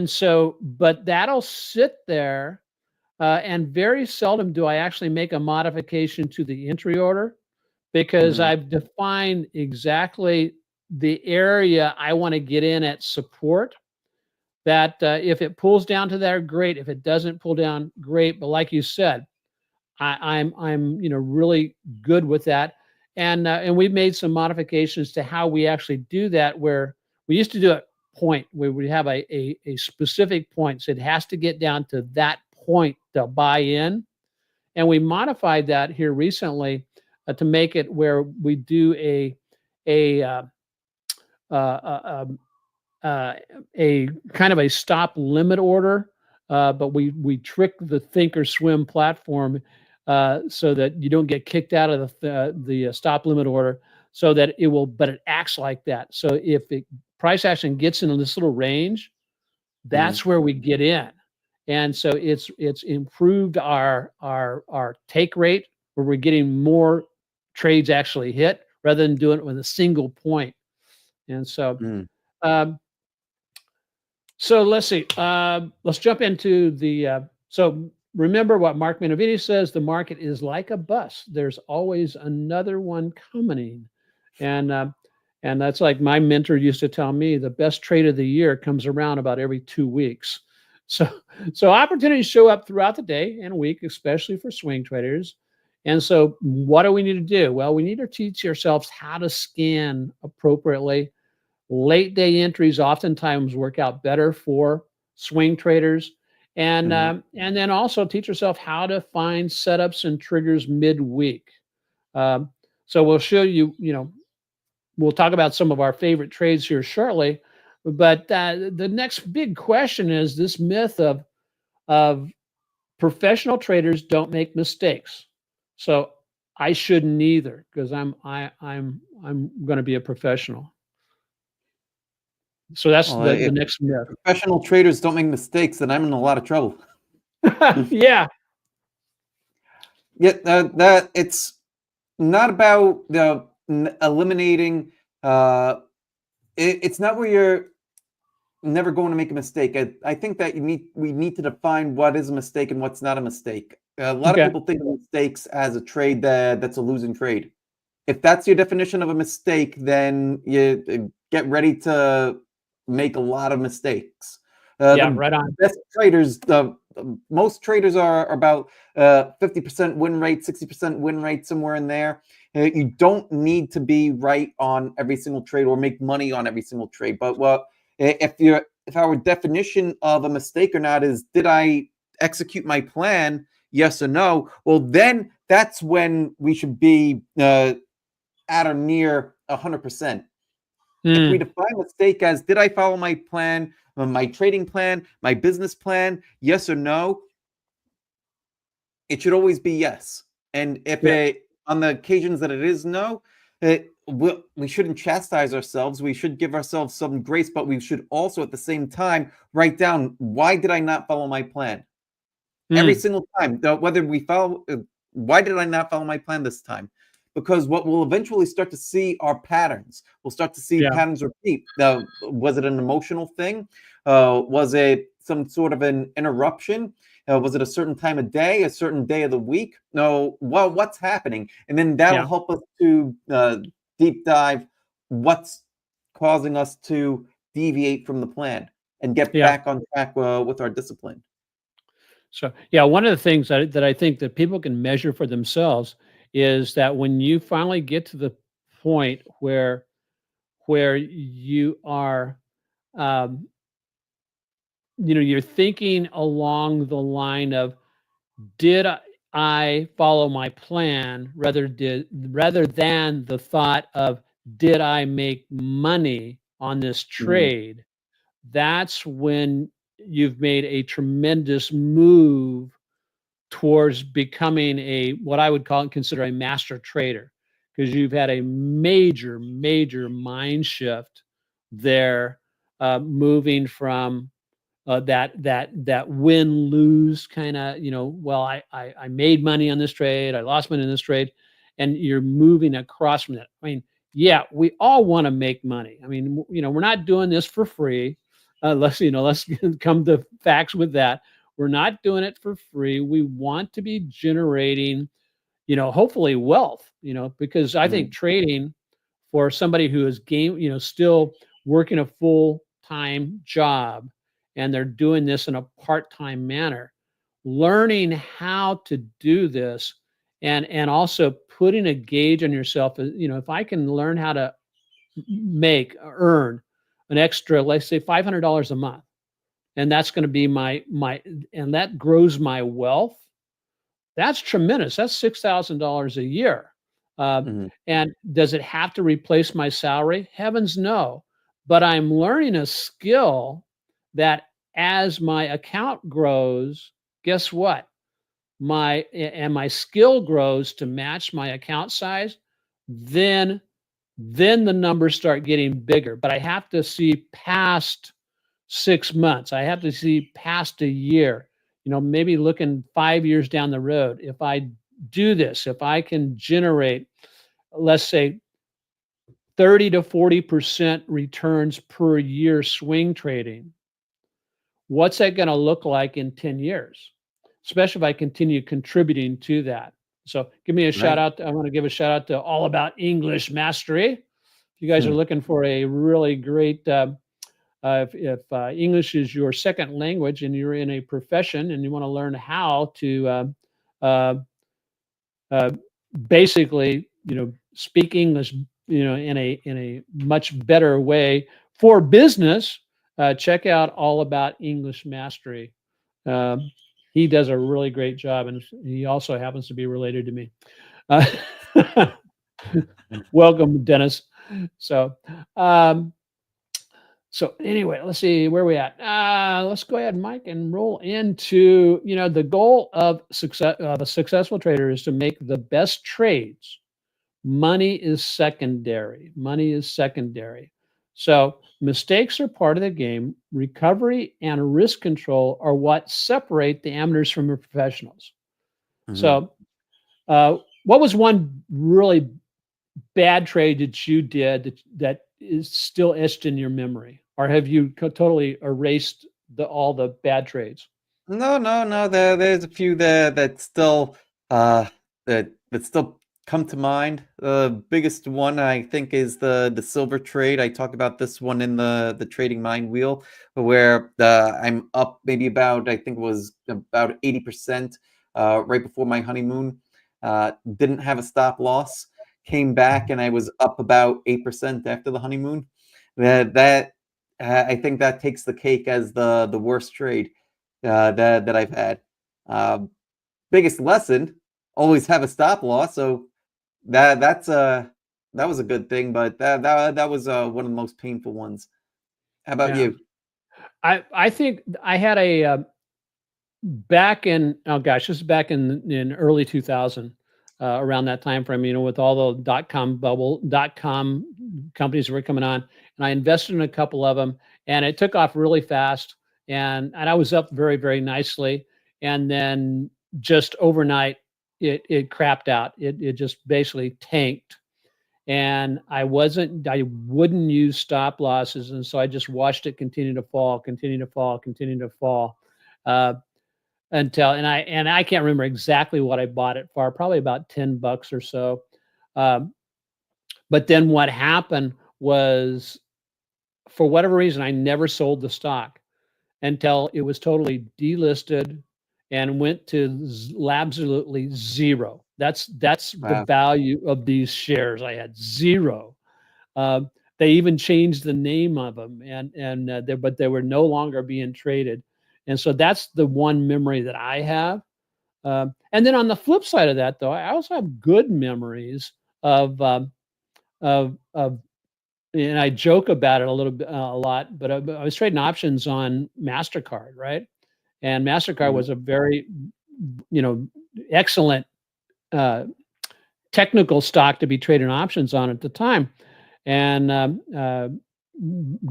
[SPEAKER 1] so, but that'll sit there, and very seldom do I actually make a modification to the entry order because
[SPEAKER 2] Mhm.
[SPEAKER 1] I've defined exactly the area I want to get in at support. That if it pulls down to there, great. If it doesn't pull down, great. But like you said, I'm really good with that, and we've made some modifications to how we actually do that. Where we used to do it point, where we have a specific point, so it has to get down to that point to buy in, and we modified that here recently to make it where we do a uh, uh, um, uh, a kind of a stop limit order, but we trick the Thinkorswim platform so that you don't get kicked out of the stop limit order, so that it will, but it acts like that. So if the price action gets in this little range,
[SPEAKER 2] Mhm.
[SPEAKER 1] that's where we get in, and so it's improved our take rate, where we're getting more trades actually hit rather than doing it with a single point. And so.
[SPEAKER 2] Mhm.
[SPEAKER 1] Um, So let's see. Let's jump into the. So remember what Mark Minervini says: the market is like a bus. There's always another one coming, and and that's like my mentor used to tell me: the best trade of the year comes around about every 2 weeks. So so opportunities show up throughout the day and week, especially for swing traders. And so, what do we need to do? Well, we need to teach ourselves how to scan appropriately. Late day entries oftentimes work out better for swing traders.
[SPEAKER 2] Mhm.
[SPEAKER 1] And then also teach yourself how to find setups and triggers midweek. Um, so we'll show you, we'll talk about some of our favorite trades here shortly. But the next big question is this myth of professional traders don't make mistakes. So I shouldn't either because I'm going to be a professional. So that's
[SPEAKER 2] Well,
[SPEAKER 1] the
[SPEAKER 2] if
[SPEAKER 1] next myth.
[SPEAKER 2] professional traders don't make mistakes, then I'm in a lot of trouble.
[SPEAKER 1] Yeah,
[SPEAKER 2] Yeah, that it's not about the eliminating. Uh, it's not where you're never going to make a mistake. I think that we need to define what is a mistake and what's not a mistake. A lot of
[SPEAKER 1] okay.
[SPEAKER 2] people think of mistakes as a trade that's a losing trade. If that's your definition of a mistake, then you get ready to make a lot of mistakes.
[SPEAKER 1] Yeah,
[SPEAKER 2] The
[SPEAKER 1] right on.
[SPEAKER 2] best traders, most traders are about 50% win rate, 60% win rate, somewhere in there. You don't need to be right on every single trade or make money on every single trade. But if our definition of a mistake or not is, did I execute my plan? Yes or no? Well, then that's when we should be at or near 100%. If we
[SPEAKER 1] Mm,
[SPEAKER 2] define mistake as, did I follow my plan, my trading plan, my business plan, yes or no, it should always be yes. And if
[SPEAKER 1] yeah,
[SPEAKER 2] on the occasions that it is no, we shouldn't chastise ourselves. We should give ourselves some grace, but we should also at the same time write down, why did I not follow my plan? Every
[SPEAKER 1] mm,
[SPEAKER 2] single time, whether we follow, why did I not follow my plan this time? Because what we'll eventually start to see are patterns. We'll start to see
[SPEAKER 1] yeah,
[SPEAKER 2] patterns repeat. Was it an emotional thing? Was it some sort of an interruption? Was it a certain time of day, a certain day of the week? No, well, what's happening? And then that'll
[SPEAKER 1] yeah,
[SPEAKER 2] help us to deep dive what's causing us to deviate from the plan and get
[SPEAKER 1] yeah.
[SPEAKER 2] back on track with our discipline.
[SPEAKER 1] So, yeah, one of the things that I think that people can measure for themselves is that when you finally get to the point where you are, um, you're thinking along the line of, did I follow my plan rather than the thought of, did I make money on this
[SPEAKER 2] Mhm.
[SPEAKER 1] trade? That's when you've made a tremendous move towards becoming a what I would consider a master trader because you've had a major mind shift there, moving from that win lose kind of, well, I made money on this trade, I lost money on this trade, and you're moving across from that. I mean, yeah, we all want to make money. I mean, we're not doing this for free. Let's come to facts with that. We're not doing it for free. We want to be generating, hopefully wealth, because I think
[SPEAKER 2] Mhm.
[SPEAKER 1] trading for somebody who is still working a full-time job and they're doing this in a part-time manner, learning how to do this and also putting a gauge on yourself, if I can learn how to earn an extra, let's say $500 a month, and that's going to be my and that grows my wealth. That's tremendous. That's $6,000 a year. Um,
[SPEAKER 2] Mhm.
[SPEAKER 1] and does it have to replace my salary? Heavens no. But I'm learning a skill that as my account grows, guess what? My skill grows to match my account size, then the numbers start getting bigger. But I have to see past 6 months. I have to see past a year, maybe looking 5 years down the road. If I do this, if I can generate, let's say, 30 to 40% returns per year swing trading, what's that going to look like in 10 years? Especially if I continue contributing to that. So give me a shout
[SPEAKER 2] Right.
[SPEAKER 1] out. I want to give a shout out to All About English Mastery. If you guys are
[SPEAKER 2] Hmm.
[SPEAKER 1] looking for a really great if English is your second language and you're in a profession and you want to learn how to uh, uh, basically, speak English, in a much better way for business, check out All About English Mastery. Um, he does a really great job, and he also happens to be related to me. Uh, welcome, Dennis. So, um, so anyway, let's see where we at. Let's go ahead, Mike, and roll into the goal of success of a successful trader is to make the best trades. Money is secondary. Money is secondary. So mistakes are part of the game. Recovery and risk control are what separate the amateurs from the professionals.
[SPEAKER 2] Mhm.
[SPEAKER 1] So, what was one really bad trade that you did that is still etched in your memory, or have you totally erased all the bad trades?
[SPEAKER 2] No, no, no. There's a few there that still that still come to mind. The biggest one I think is the silver trade. I talked about this one in the trading mind wheel, where I'm up maybe about I think it was about 80% right before my honeymoon. Didn't have a stop loss. Came back and I was up about 8% after the honeymoon. That I think that takes the cake as the worst trade that I've had. Um, Biggest lesson: always have a stop loss. So that was a good thing, but that was one of the most painful ones. How about
[SPEAKER 1] Yeah,
[SPEAKER 2] you?
[SPEAKER 1] I think I had a back in oh gosh, this is back in early 2000, around that time frame. With all the dot com companies that were coming on, and I invested in a couple of them, and it took off really fast, and I was up very very nicely, and then just overnight it crapped out. It just basically tanked, and I wouldn't use stop losses, and so I just watched it continue to fall, continue to fall, continue to fall. Uh, until and I can't remember exactly what I bought it for, probably about $10 or so. Um, but then what happened was, for whatever reason, I never sold the stock until it was totally delisted and went to absolutely zero. That's the
[SPEAKER 2] Wow.
[SPEAKER 1] value of these shares. I had zero. Um, they even changed the name of them, but they were no longer being traded. And so that's the one memory that I have. And then on the flip side of that, though, I also have good memories of of, and I joke about it a little bit, a lot. But I was trading options on Mastercard, right? And Mastercard
[SPEAKER 2] Mhm.
[SPEAKER 1] was a very, you know, excellent uh, technical stock to be trading options on at the time. And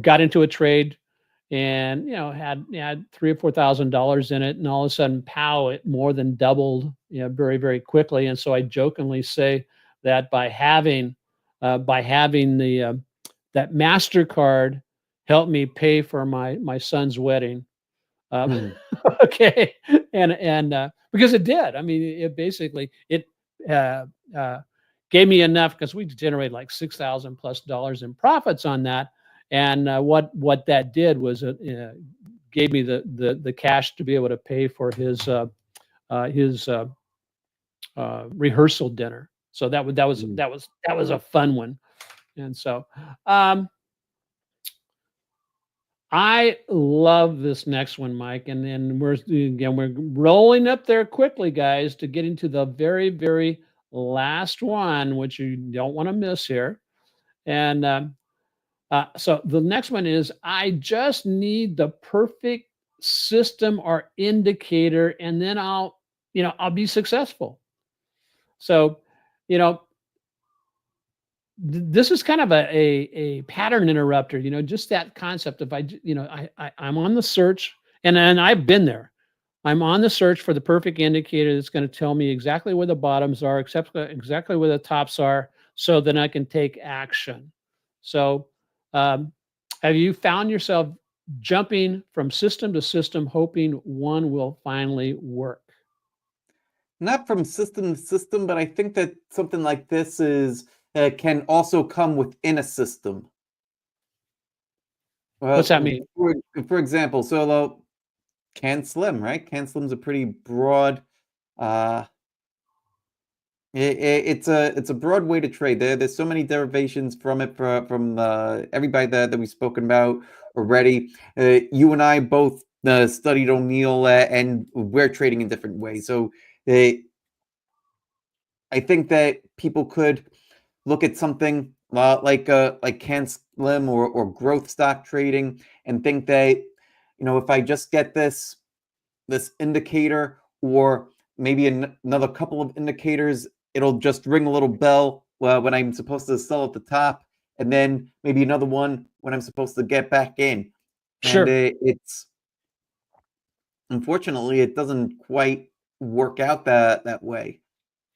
[SPEAKER 1] got into a trade, and had $3 or $4,000 in it, and all of a sudden, pow! It more than doubled, very very quickly. And so I jokingly say that by having the that Mastercard helped me pay for my son's wedding. Um,
[SPEAKER 2] Mhm.
[SPEAKER 1] okay, and because it did. I mean, it basically it uh, uh, gave me enough, because we generated like $6,000+ in profits on that. And what that did was gave me the cash to be able to pay for his rehearsal dinner. So
[SPEAKER 2] Mhm.
[SPEAKER 1] that was a fun one. And so um, I love this next one, Mike, and then we're rolling up there quickly, guys, to get into the very very last one, which you don't want to miss here. And so the next one is, I just need the perfect system or indicator, and then I'll be successful. So, you know, this is kind of a pattern interrupter. Just that concept of I'm on the search, and I've been there. I'm on the search for the perfect indicator that's going to tell me exactly where the bottoms are, except exactly where the tops are, so then I can take action. So, um, have you found yourself jumping from system to system, hoping one will finally work?
[SPEAKER 2] Not from system to system, but I think that something like this is can also come within a system.
[SPEAKER 1] What's that
[SPEAKER 2] Well,
[SPEAKER 1] mean?
[SPEAKER 2] for example, Can Slim, right? Can Slim's a pretty broad uh it's a broad way to trade. There's so many derivations from it from everybody that we've spoken about already. You and I both studied O'Neill, and we're trading in different ways. So they, I think that people could look at something like can slim or growth stock trading and think that, if I just get this indicator, or maybe another couple of indicators, it'll just ring a little bell when I'm supposed to sell at the top, and then maybe another one when I'm supposed to get back in. And
[SPEAKER 1] Sure.
[SPEAKER 2] it's unfortunately it doesn't quite work out that way.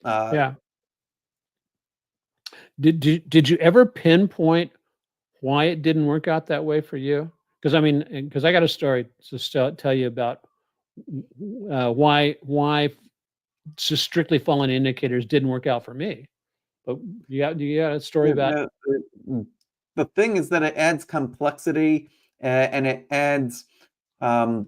[SPEAKER 2] Uh,
[SPEAKER 1] Yeah. Did you ever pinpoint why it didn't work out that way for you? Because I mean, because I got a story to tell you about why just strictly following indicators didn't work out for me. But you got a story
[SPEAKER 2] yeah,
[SPEAKER 1] about
[SPEAKER 2] the thing is that it adds complexity, and it adds um,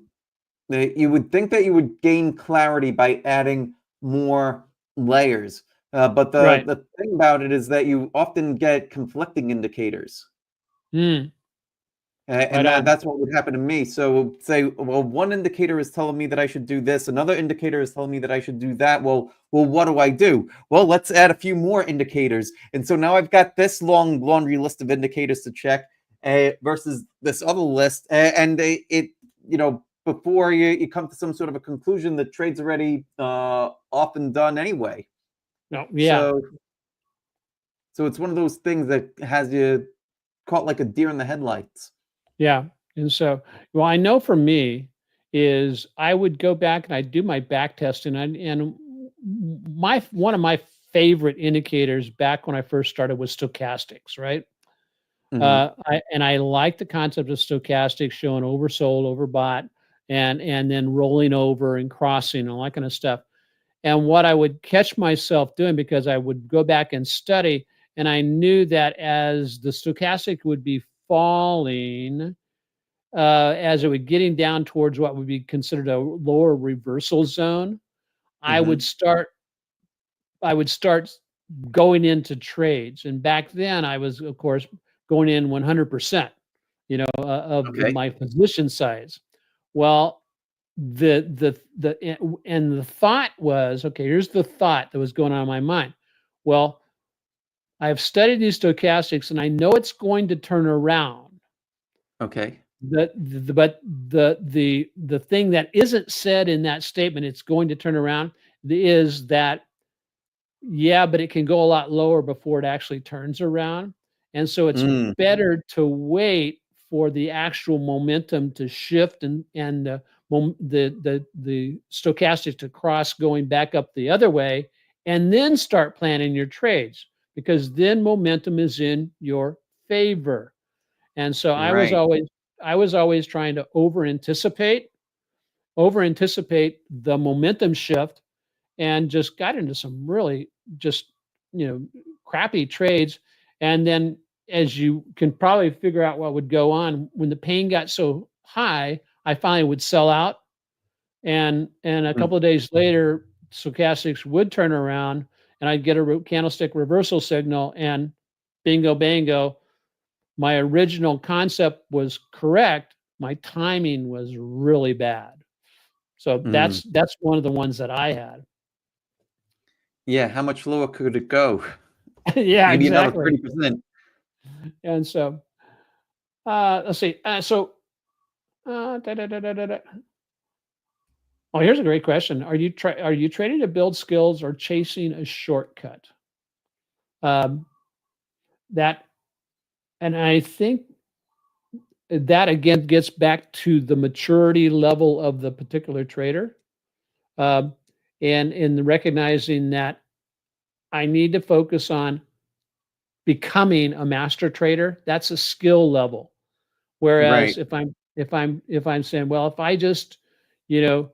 [SPEAKER 2] you would think that you would gain clarity by adding more layers, but the
[SPEAKER 1] right,
[SPEAKER 2] the thing about it is that you often get conflicting indicators,
[SPEAKER 1] mm, right
[SPEAKER 2] and
[SPEAKER 1] on,
[SPEAKER 2] that's what would happen to me. So say, well, one indicator is telling me that I should do this, another indicator is telling me that I should do that. Well, what do I do? Well, let's add a few more indicators, and so now I've got this long laundry list of indicators to check, versus this other list, and it before you come to some sort of a conclusion, the trade's already off and done anyway.
[SPEAKER 1] no, yeah,
[SPEAKER 2] So it's one of those things that has you caught like a deer in the headlights.
[SPEAKER 1] yeah. And so, well, I know for me is I would go back and I'd do my back testing, and my one of my favorite indicators back when I first started was stochastics, right?
[SPEAKER 2] Hmm.
[SPEAKER 1] I like the concept of stochastics showing oversold, overbought, and then rolling over and crossing and all that kind of stuff. And what I would catch myself doing, because I would go back and study, and I knew that as the stochastic would be falling, as it would getting down towards what would be considered a lower reversal zone, I would
[SPEAKER 2] Hmm.
[SPEAKER 1] start I would start going into trades. And back then, I was, of course, going in 100%, of
[SPEAKER 2] Okay.
[SPEAKER 1] my position size. Well, and the thought was, okay, here's the thought that was going on in my mind. Well, I've studied these stochastics and I know it's going to turn around.
[SPEAKER 2] Okay.
[SPEAKER 1] But the thing that isn't said in that statement, it's going to turn around, is that, yeah, but it can go a lot lower before it actually turns around. And so it's
[SPEAKER 2] Mm,
[SPEAKER 1] better to wait for the actual momentum to shift, and the stochastic to cross going back up the other way, and then start planning your trades, because then momentum is in your favor. And so
[SPEAKER 2] right.
[SPEAKER 1] I was always trying to over anticipate the momentum shift, and just got into some really just, you know, crappy trades. And then, as you can probably figure out what would go on, when the pain got so high, I finally would sell out. And a
[SPEAKER 2] Mm,
[SPEAKER 1] couple of days later, stochastics would turn around and I'd get a candlestick reversal signal, and bingo bango, my original concept was correct. My timing was really bad. So
[SPEAKER 2] mm.
[SPEAKER 1] that's one of the ones that I had.
[SPEAKER 2] Yeah, how much lower could it go?
[SPEAKER 1] Yeah,
[SPEAKER 2] Maybe another
[SPEAKER 1] exactly.
[SPEAKER 2] 30%.
[SPEAKER 1] And so, let's see. Da, da, da, da, da, da. Oh, here's a great question. Are you trading to build skills or chasing a shortcut? Um, that and I think that again gets back to the maturity level of the particular trader, um, and in the recognizing that I need to focus on becoming a master trader. That's a skill level. Whereas
[SPEAKER 2] Right.
[SPEAKER 1] if I'm saying, well, if I just, you know,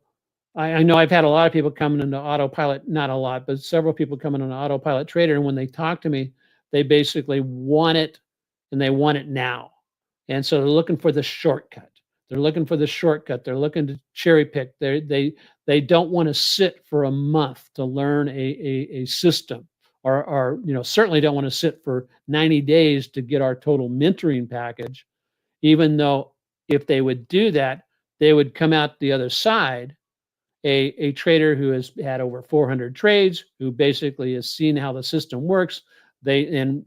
[SPEAKER 1] I know I've had a lot of people coming into autopilot, not a lot, but several people coming on autopilot trader. And when they talk to me, they basically want it, and they want it now. And so they're looking for the shortcut. They're looking for the shortcut. They're looking to cherry pick. They don't want to sit for a month to learn a system, or certainly don't want to sit for 90 days to get our total mentoring package, even though if they would do that, they would come out the other side a trader who has had over 400 trades, who basically has seen how the system works. They and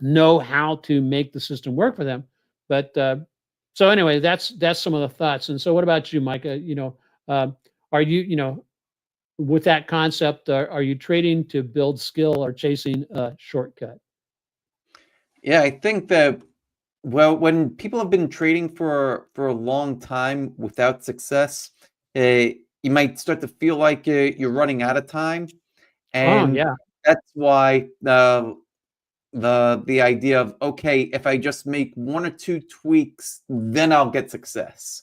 [SPEAKER 1] know how to make the system work for them. But so anyway, that's some of the thoughts. And so, what about you, Micah? Uh, are you with that concept? Are you trading to build skill or chasing a shortcut?
[SPEAKER 2] Yeah, I think that, well, when people have been trading for a long time without success, you might start to feel like you're running out of time,
[SPEAKER 1] Oh
[SPEAKER 2] and
[SPEAKER 1] yeah,
[SPEAKER 2] that's why the idea of, okay, if I just make one or two tweaks, then I'll get success.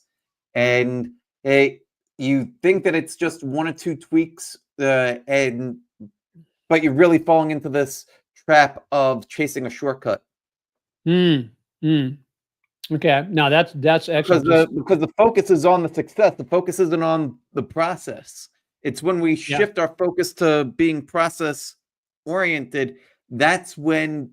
[SPEAKER 2] And you think that it's just one or two tweaks, and but you're really falling into this trap of chasing a shortcut.
[SPEAKER 1] mm, mm. Okay. No, that's
[SPEAKER 2] Because
[SPEAKER 1] excellent.
[SPEAKER 2] the
[SPEAKER 1] Just
[SPEAKER 2] because the focus is on the success, the focus isn't on the process. It's when we
[SPEAKER 1] yeah,
[SPEAKER 2] shift our focus to being process oriented, that's when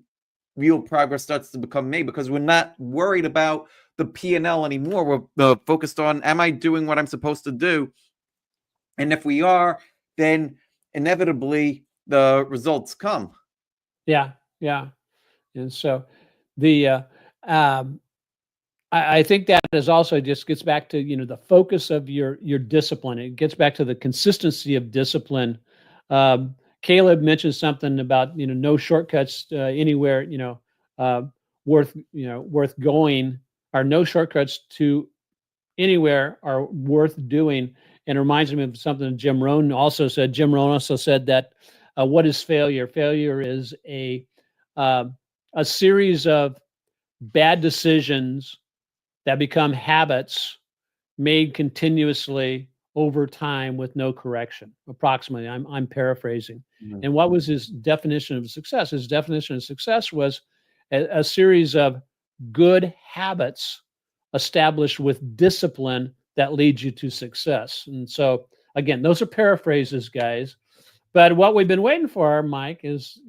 [SPEAKER 2] real progress starts to become made, because we're not worried about the P&L anymore. We're focused on, am I doing what I'm supposed to do? And if we are, then inevitably the results come.
[SPEAKER 1] yeah, yeah. And so the um, I think that is also just gets back to the focus of your discipline. It gets back to the consistency of discipline. Caleb mentioned something about no shortcuts anywhere uh, worth going, or no shortcuts to anywhere are worth doing. And it reminds me of something Jim Rohn also said. Jim Rohn also said that what is failure? Failure is uh, a series of bad decisions that become habits made continuously over time with no correction. Approximately, I'm paraphrasing.
[SPEAKER 2] Mhm.
[SPEAKER 1] And what was his definition of success? His definition of success was a series of good habits established with discipline that leads you to success. And so, again, those are paraphrases, guys. But what we've been waiting for, Mike, is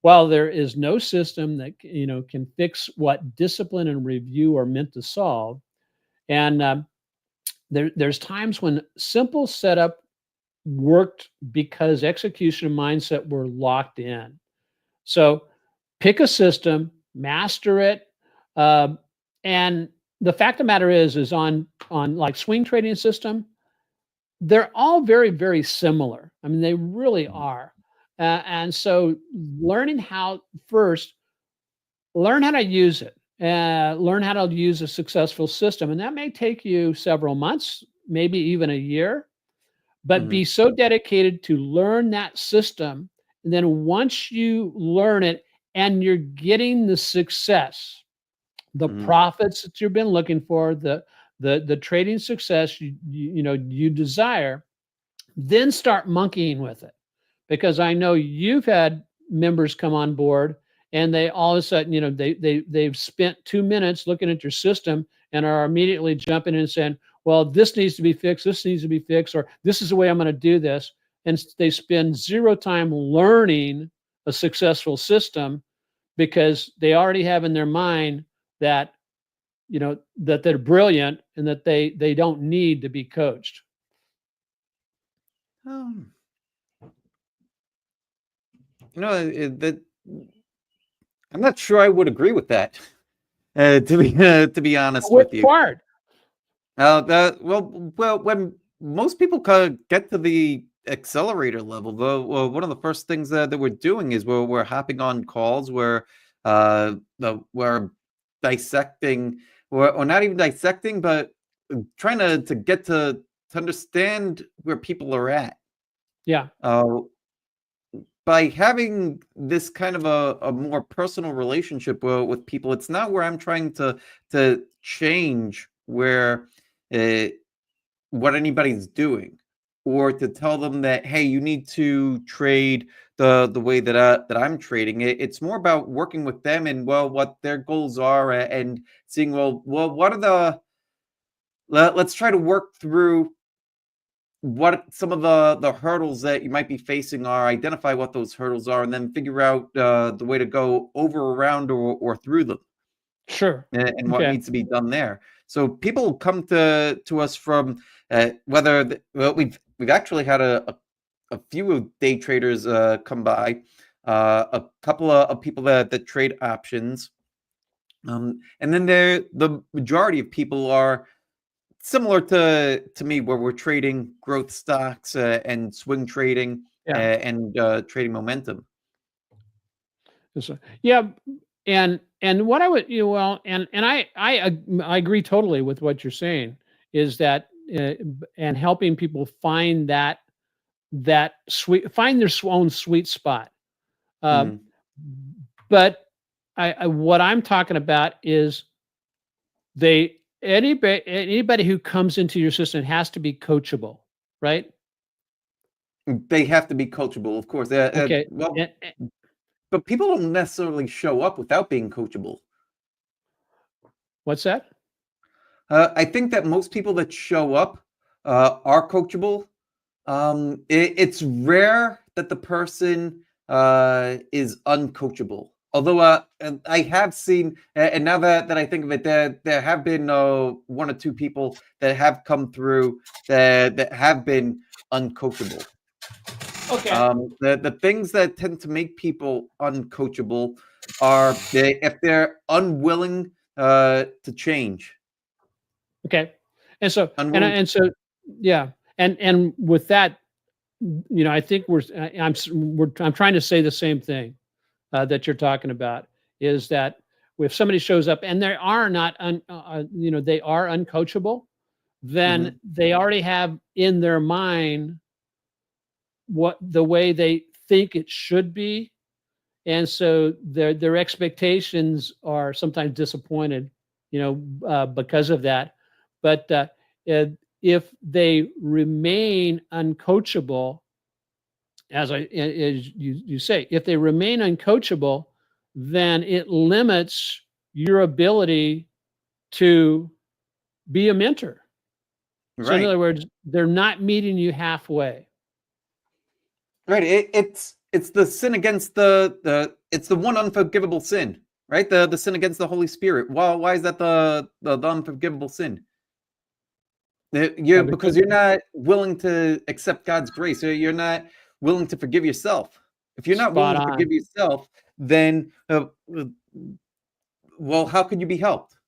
[SPEAKER 1] while there is no system that can fix what discipline and review are meant to solve, and there's times when simple setup worked because execution and mindset were locked in. So pick a system, master it, um, and the fact of the matter is on like swing trading system, they're all very, very similar. I mean, they really are. And so learning how first, learn how to use it, learn how to use a successful system. And that may take you several months, maybe even a year, but
[SPEAKER 2] Mhm.
[SPEAKER 1] be so dedicated to learn that system. And then once you learn it and you're getting the success, the
[SPEAKER 2] Mhm.
[SPEAKER 1] profits that you've been looking for, the trading success you desire, then start monkeying with it. Because I know you've had members come on board and they all of a sudden, they've spent 2 minutes looking at your system and are immediately jumping in and saying, well, this needs to be fixed, this needs to be fixed, or this is the way I'm going to do this. And they spend zero time learning a successful system because they already have in their mind that that they're brilliant and that they don't need to be coached.
[SPEAKER 2] Um, that I'm not sure I would agree with that. To be honest
[SPEAKER 1] Which
[SPEAKER 2] with you,
[SPEAKER 1] part?
[SPEAKER 2] when most people get to the accelerator level, well, one of the first things that we're doing is we're hopping on calls where we're dissecting, or not even dissecting, but trying to get to understand where people are at.
[SPEAKER 1] Yeah.
[SPEAKER 2] Uh, by having this kind of a more personal relationship with people, it's not where I'm trying to change where uh, what anybody's doing, or to tell them that, hey, you need to trade the way that I'm trading. It's more about working with them and, well, what their goals are, and seeing, well, what are let's try to work through what some of the hurdles that you might be facing are, identify what those hurdles are, and then figure out the way to go over, around, or through them.
[SPEAKER 1] Sure.
[SPEAKER 2] and what
[SPEAKER 1] Okay.
[SPEAKER 2] needs to be done there. So people come to us from well, we've actually had a few day traders come by, a couple of people that trade options, and then the majority of people are similar to me, where we're trading growth stocks and swing trading
[SPEAKER 1] Yeah.
[SPEAKER 2] and trading momentum.
[SPEAKER 1] So, yeah, and what I would well, and I agree totally with what you're saying is that and helping people find that find their own sweet spot. Um,
[SPEAKER 2] Mhm.
[SPEAKER 1] but I what I'm talking about is they anybody who comes into your system has to be coachable, right?
[SPEAKER 2] They have to be coachable, of course.
[SPEAKER 1] Okay.
[SPEAKER 2] Well, but people don't necessarily show up without being coachable.
[SPEAKER 1] What's that?
[SPEAKER 2] I think that most people that show up are coachable. It's rare that the person is uncoachable. Although and I have seen, and now that I think of it, there have been one or two people that have come through that have been uncoachable.
[SPEAKER 1] Okay.
[SPEAKER 2] The things that tend to make people uncoachable are if they're unwilling to change,
[SPEAKER 1] Okay. And so
[SPEAKER 2] unwilling.
[SPEAKER 1] yeah. And with that, I think I'm trying to say the same thing that you're talking about is that if somebody shows up and they are not they are uncoachable, then
[SPEAKER 2] Mhm.
[SPEAKER 1] they already have in their mind what the way they think it should be, and so their expectations are sometimes disappointed, because of that. But uh, if they remain uncoachable, as you say, if they remain uncoachable, then it limits your ability to be a mentor. So in
[SPEAKER 2] Right.
[SPEAKER 1] other words, they're not meeting you halfway.
[SPEAKER 2] Right. It's the sin against the it's the one unforgivable sin, right? The sin against the Holy Spirit. Why is that the unforgivable sin? You
[SPEAKER 1] Because
[SPEAKER 2] because you're not willing to accept God's grace. You're not willing to forgive yourself. If you're not willing
[SPEAKER 1] spot
[SPEAKER 2] to forgive
[SPEAKER 1] on.
[SPEAKER 2] yourself, then well, how could you be helped?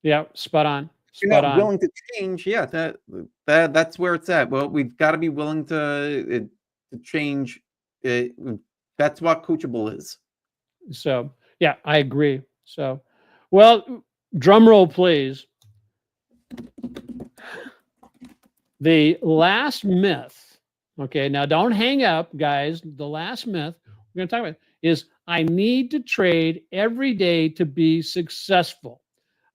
[SPEAKER 1] Yeah, spot on.
[SPEAKER 2] If you're
[SPEAKER 1] Spot
[SPEAKER 2] not
[SPEAKER 1] on.
[SPEAKER 2] willing to change, yeah, that's where it's at. Well, we've got to be willing to change. Uh, that's what coachable is.
[SPEAKER 1] So, yeah, I agree. So, well, drum roll, please. The last myth, okay, now don't hang up, guys. The last myth we're going to talk about is I need to trade every day to be successful.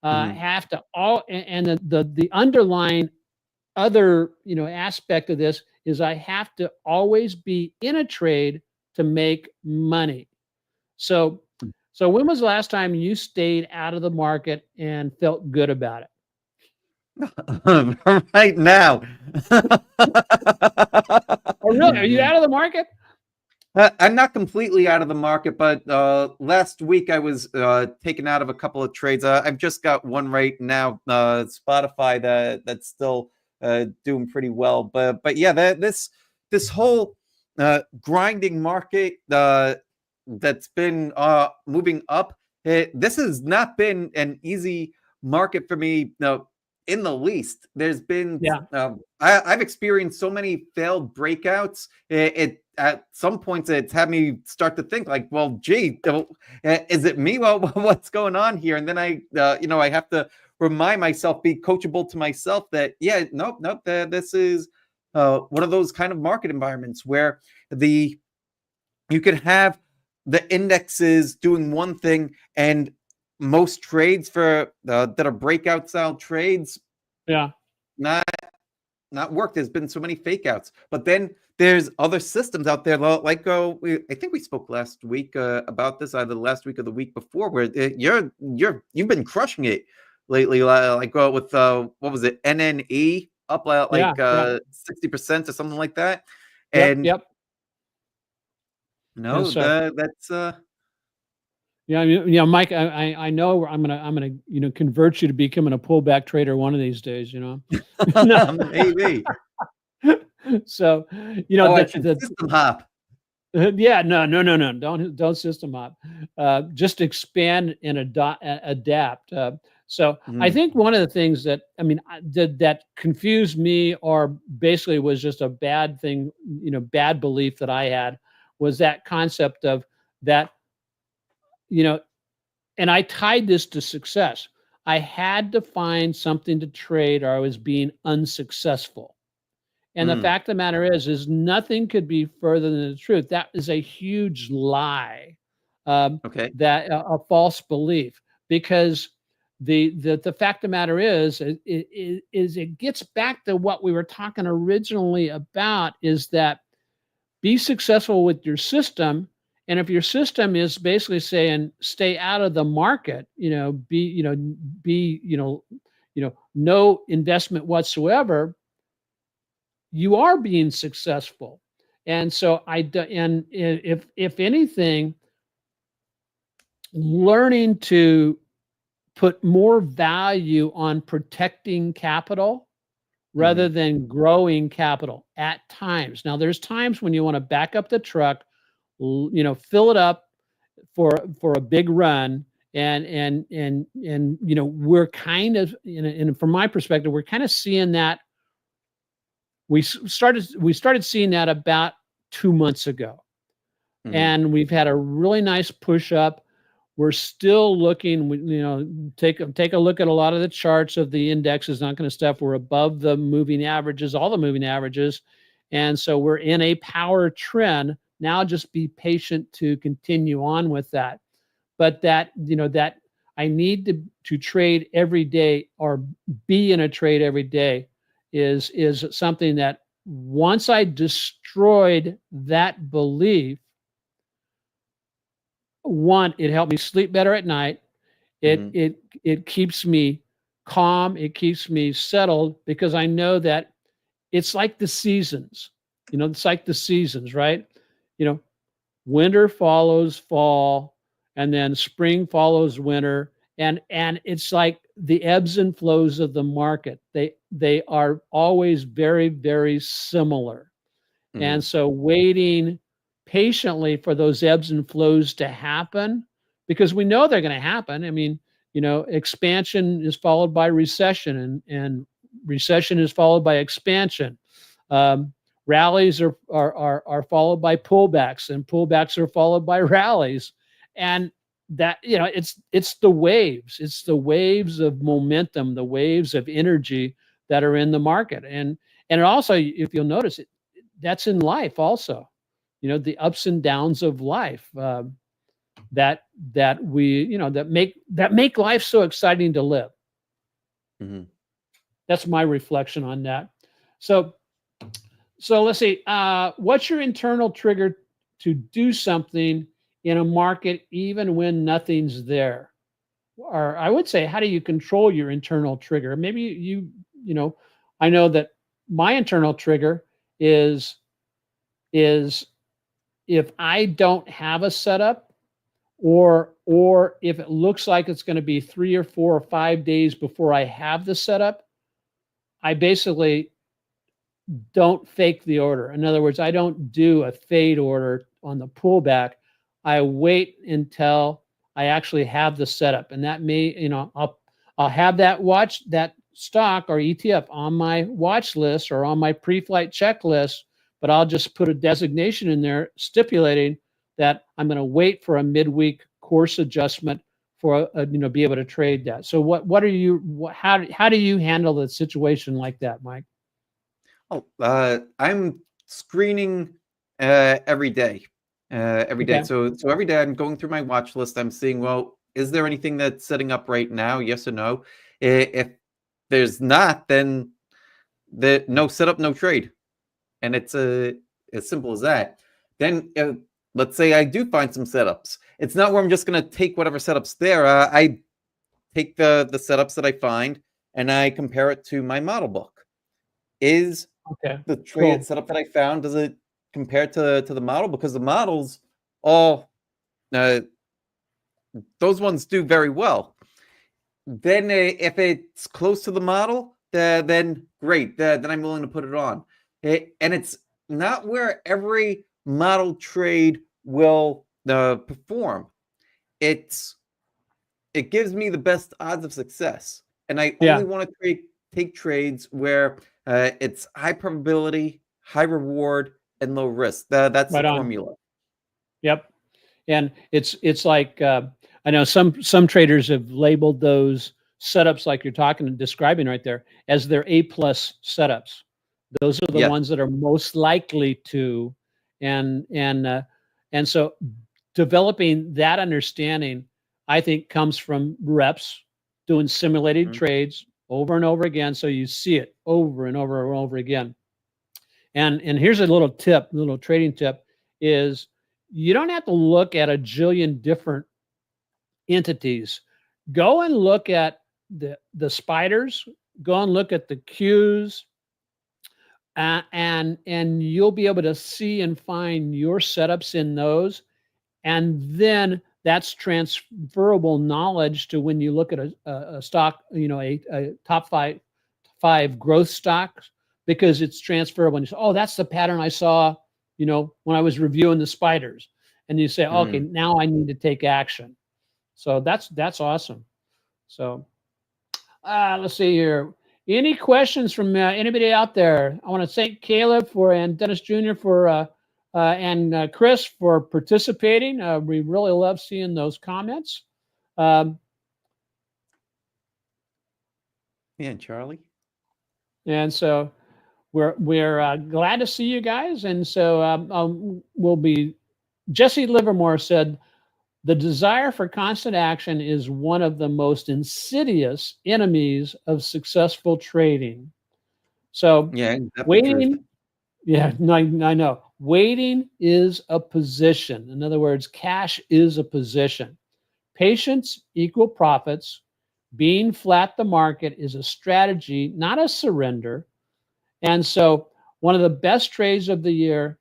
[SPEAKER 2] Mhm.
[SPEAKER 1] Have to all and the underlying other aspect of this is I have to always be in a trade to make money. So so when was the last time you stayed out of the market and felt good about it?
[SPEAKER 2] Right now.
[SPEAKER 1] Oh, really? Are you out of the market?
[SPEAKER 2] I'm not completely out of the market, but last week I was taken out of a couple of trades. I've just got one right now, Spotify that's still doing pretty well. But yeah, this whole grinding market that's been moving up. This has not been an easy market for me. No, in the least. There's been
[SPEAKER 1] Yeah,
[SPEAKER 2] I've experienced so many failed breakouts. It at some points it's had me start to think like, well, gee, is it me? Well, what's going on here? And then I have to remind myself, be coachable to myself that yeah, nope. This is one of those kind of market environments where the you could have the indexes doing one thing and most trades for that are breakout style trades
[SPEAKER 1] yeah,
[SPEAKER 2] not not work. There's been so many fake outs. But then there's other systems out there like I think we spoke last week about this either last week or the week before where you've been crushing it lately like with what was it, NNE up
[SPEAKER 1] yeah,
[SPEAKER 2] like
[SPEAKER 1] yeah.
[SPEAKER 2] 60% or something like that.
[SPEAKER 1] Yep,
[SPEAKER 2] And
[SPEAKER 1] yep. And
[SPEAKER 2] no,
[SPEAKER 1] so
[SPEAKER 2] that's
[SPEAKER 1] Yeah, I mean, Mike, I know I'm gonna convert you to becoming a pullback trader one of these days. No.
[SPEAKER 2] Maybe.
[SPEAKER 1] So,
[SPEAKER 2] Oh, I should
[SPEAKER 1] the
[SPEAKER 2] system hop.
[SPEAKER 1] yeah, no, no, no, no, don't system hop. Just expand and adapt. So I
[SPEAKER 2] Mhm,
[SPEAKER 1] think one of the things that I mean that confused me, or basically was just a bad thing, bad belief that I had, was that concept of that, you know, and I tied this to success. I had to find something to trade, or I was being unsuccessful. And the
[SPEAKER 2] mm,
[SPEAKER 1] fact of the matter is nothing could be further than the truth. That is a huge lie, um,
[SPEAKER 2] okay.
[SPEAKER 1] that a false belief, because the fact of the matter is it gets back to what we were talking originally about, is that be successful with your system. And if your system is basically saying stay out of the market, be no investment whatsoever, you are being successful. And so if anything, learning to put more value on protecting capital rather
[SPEAKER 2] Mhm,
[SPEAKER 1] than growing capital at times. Now, there's times when you want to back up the truck, fill it up for a big run, and we're kind of, and from my perspective, we're kind of seeing that. We started seeing that about 2 months ago,
[SPEAKER 2] mhm,
[SPEAKER 1] and we've had a really nice push up. We're still looking, take a look at a lot of the charts of the indexes, not kind of stuff. We're above the moving averages, all the moving averages. And so we're in a power trend. Now just be patient to continue on with that. But that I need to trade every day, or be in a trade every day, is something that, once I destroyed that belief, one, it helped me sleep better at night. It
[SPEAKER 2] mhm,
[SPEAKER 1] it it keeps me calm. It keeps me settled, because I know that it's like the seasons. It's like the seasons, right? You know, winter follows fall, and then spring follows winter, and it's like the ebbs and flows of the market. They are always very, very similar. And
[SPEAKER 2] mhm,
[SPEAKER 1] so waiting patiently for those ebbs and flows to happen, because we know they're going to happen. I mean, expansion is followed by recession, and recession is followed by expansion. Um, Rallies are followed by pullbacks, and pullbacks are followed by rallies. And that, it's the waves. It's the waves of momentum, the waves of energy that are in the market. And it also, if you'll notice it, that's in life also. The ups and downs of life, that that make life so exciting to live.
[SPEAKER 2] mhm.
[SPEAKER 1] That's my reflection on that. So let's see. What's your internal trigger to do something in a market even when nothing's there? Or I would say, how do you control your internal trigger? Maybe you know, I know that my internal trigger is if I don't have a setup, or if it looks like it's going to be 3 or 4 or 5 days before I have the setup, I basically don't fake the order. In other words, I don't do a fade order on the pullback. I wait until I actually have the setup, and that may, I'll have that stock or ETF on my watch list or on my pre-flight checklist, but I'll just put a designation in there stipulating that I'm going to wait for a midweek course adjustment for be able to trade that. So how do you handle the situation like that, Mike?
[SPEAKER 2] Oh, I'm screening every day. Every day.
[SPEAKER 1] Okay.
[SPEAKER 2] So every day I'm going through my watch list. I'm seeing, well, is there anything that's setting up right now? Yes or no? If there's not, then no setup, no trade. And it's as simple as that. Then let's say I do find some setups. It's not where I'm just going to take whatever setups there. I take the setups that I find and I compare it to my model book. Is
[SPEAKER 1] Okay,
[SPEAKER 2] the trade
[SPEAKER 1] cool.
[SPEAKER 2] setup that I found, does it compare to the model? Because the models all uh, those ones do very well. Then if it's close to the model, then great. Then I'm willing to put it on. And it's not where every model trade will perform. It gives me the best odds of success. And I only want to take trades where it's high probability, high reward, and low risk. That's the formula.
[SPEAKER 1] Yep. And it's like I know some traders have labeled those setups like you're talking and describing right there as their A+ setups. Those are the ones that are most likely to, and so developing that understanding, I think, comes from reps, doing simulated trades over and over again, so you see it over and over and over again. And here's a little trading tip is you don't have to look at a jillion different entities. Go and look at the spiders, go and look at the Qs, and you'll be able to see and find your setups in those. And then that's transferable knowledge to when you look at a stock, a top five growth stocks, because it's transferable. And you say, oh, that's the pattern I saw, when I was reviewing the spiders. And you say, okay, now I need to take action. So that's awesome. So let's see here. Any questions from anybody out there? I want to thank Caleb and Dennis Jr. for and Chris for participating. We really love seeing those comments.
[SPEAKER 2] And Charlie.
[SPEAKER 1] And so we're glad to see you guys. And so we'll be. Jesse Livermore said, the desire for constant action is one of the most insidious enemies of successful trading. So waiting, I know. Waiting is a position. In other words, cash is a position. Patience equal profits. Being flat the market is a strategy, not a surrender. And so one of the best trades of the year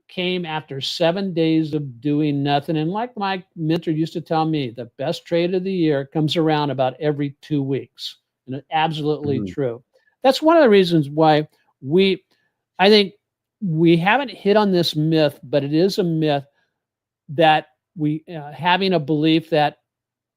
[SPEAKER 1] came after 7 days of doing nothing. And like my mentor used to tell me, the best trade of the year comes around about every 2 weeks. And it's absolutely true. That's one of the reasons why I think we haven't hit on this myth, but it is a myth that we having a belief that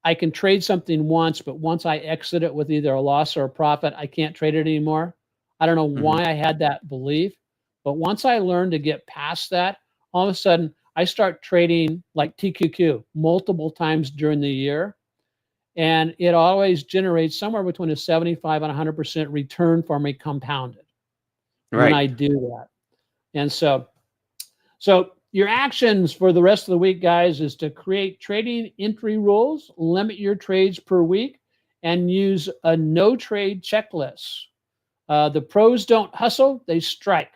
[SPEAKER 1] I can trade something once, but once I exit it with either a loss or a profit, I can't trade it anymore. I don't know why I had that belief. But once I learned to get past that, all of a sudden I start trading like TQQ multiple times during the year. And it always generates somewhere between a 75 and 100% return for me compounded when I do that. And so your actions for the rest of the week, guys, is to create trading entry rules, limit your trades per week, and use a no trade checklist. The pros don't hustle, they strike.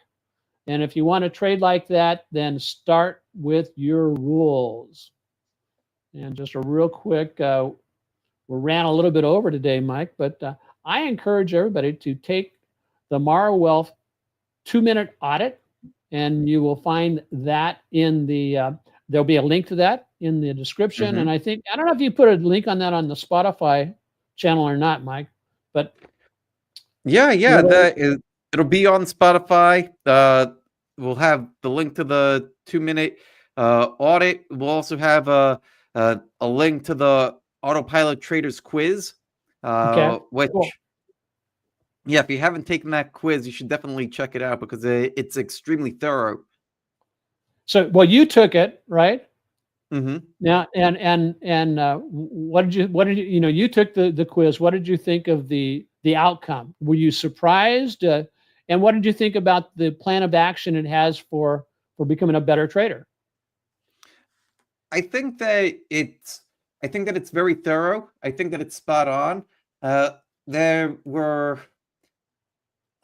[SPEAKER 1] And if you want to trade like that, then start with your rules. And just a real quick, we ran a little bit over today, Mike, but I encourage everybody to take the Mara Wealth 2-minute audit, and you will find that in the, there'll be a link to that in the description. And I don't know if you put a link on that on the Spotify channel or not, Mike, but.
[SPEAKER 2] It'll be on Spotify. We'll have the link to the 2-minute audit. We'll also have a link to the Autopilot Traders quiz, which, if you haven't taken that quiz, you should definitely check it out because it's extremely thorough.
[SPEAKER 1] So, well, you took it, right? Now, and what did you, you took the quiz. What did you think of the outcome? Were you surprised? And what did you think about the plan of action it has for becoming a better trader?
[SPEAKER 2] I think that it's very thorough. I think that it's spot on. There were,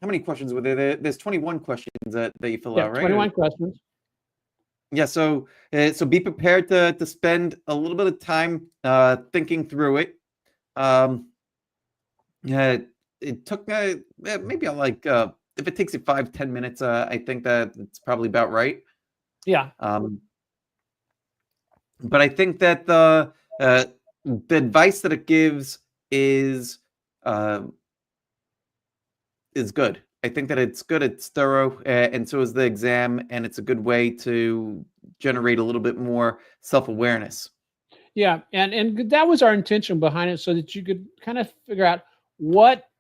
[SPEAKER 2] how many questions were there? There's 21 questions that you fill out, right?
[SPEAKER 1] 21 questions.
[SPEAKER 2] Yeah, so be prepared to spend a little bit of time thinking through it. It took maybe like if it takes you 5-10 minutes, I think that it's probably about right.
[SPEAKER 1] Yeah.
[SPEAKER 2] But I think that the the advice that it gives uh, is good. I think that it's good. It's thorough, and so is the exam, and it's a good way to generate a little bit more self-awareness.
[SPEAKER 1] Yeah, and that was our intention behind it, so that you could kind of figure out what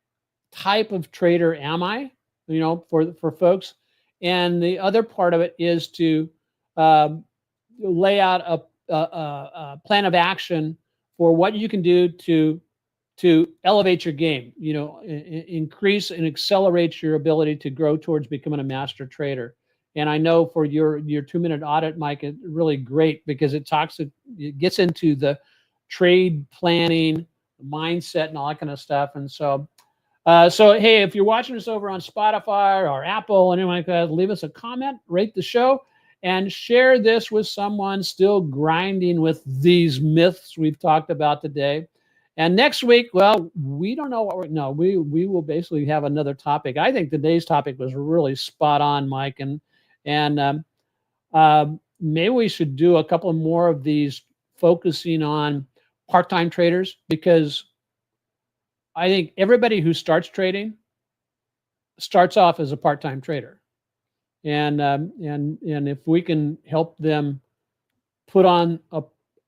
[SPEAKER 1] type of trader am I, for folks. And the other part of it is to um, lay out a plan of action for what you can do to elevate your game. Increase and accelerate your ability to grow towards becoming a master trader. And I know for your 2-minute audit, Mike, it's really great because it gets into the trade planning, mindset, and all that kind of stuff. And so hey, if you're watching us over on Spotify or Apple and anything like that, leave us a comment, rate the show, and share this with someone still grinding with these myths we've talked about today. And next week, well, we don't know we will basically have another topic. I think today's topic was really spot on, Mike, and maybe we should do a couple more of these focusing on part-time traders, because I think everybody who starts trading starts off as a part-time trader, and if we can help them put on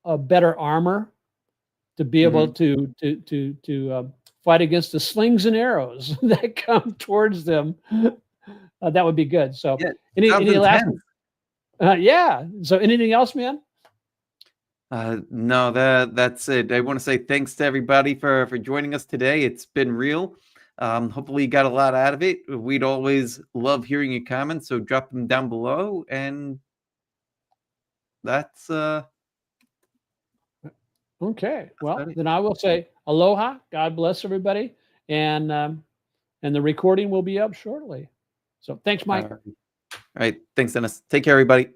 [SPEAKER 1] a better armor to be able to fight against the slings and arrows that come towards them, that would be good. So,
[SPEAKER 2] Yeah,
[SPEAKER 1] any last?
[SPEAKER 2] intense.
[SPEAKER 1] Yeah. So, anything else, man?
[SPEAKER 2] No, that's it. I want to say thanks to everybody for joining us today. It's been real. Hopefully you got a lot out of it. We'd always love hearing your comments, so drop them down below. And that's
[SPEAKER 1] Okay. Well, then I will say aloha. God bless everybody, and the recording will be up shortly. So, thanks, Mike.
[SPEAKER 2] all right. Thanks, Dennis. Take care, everybody.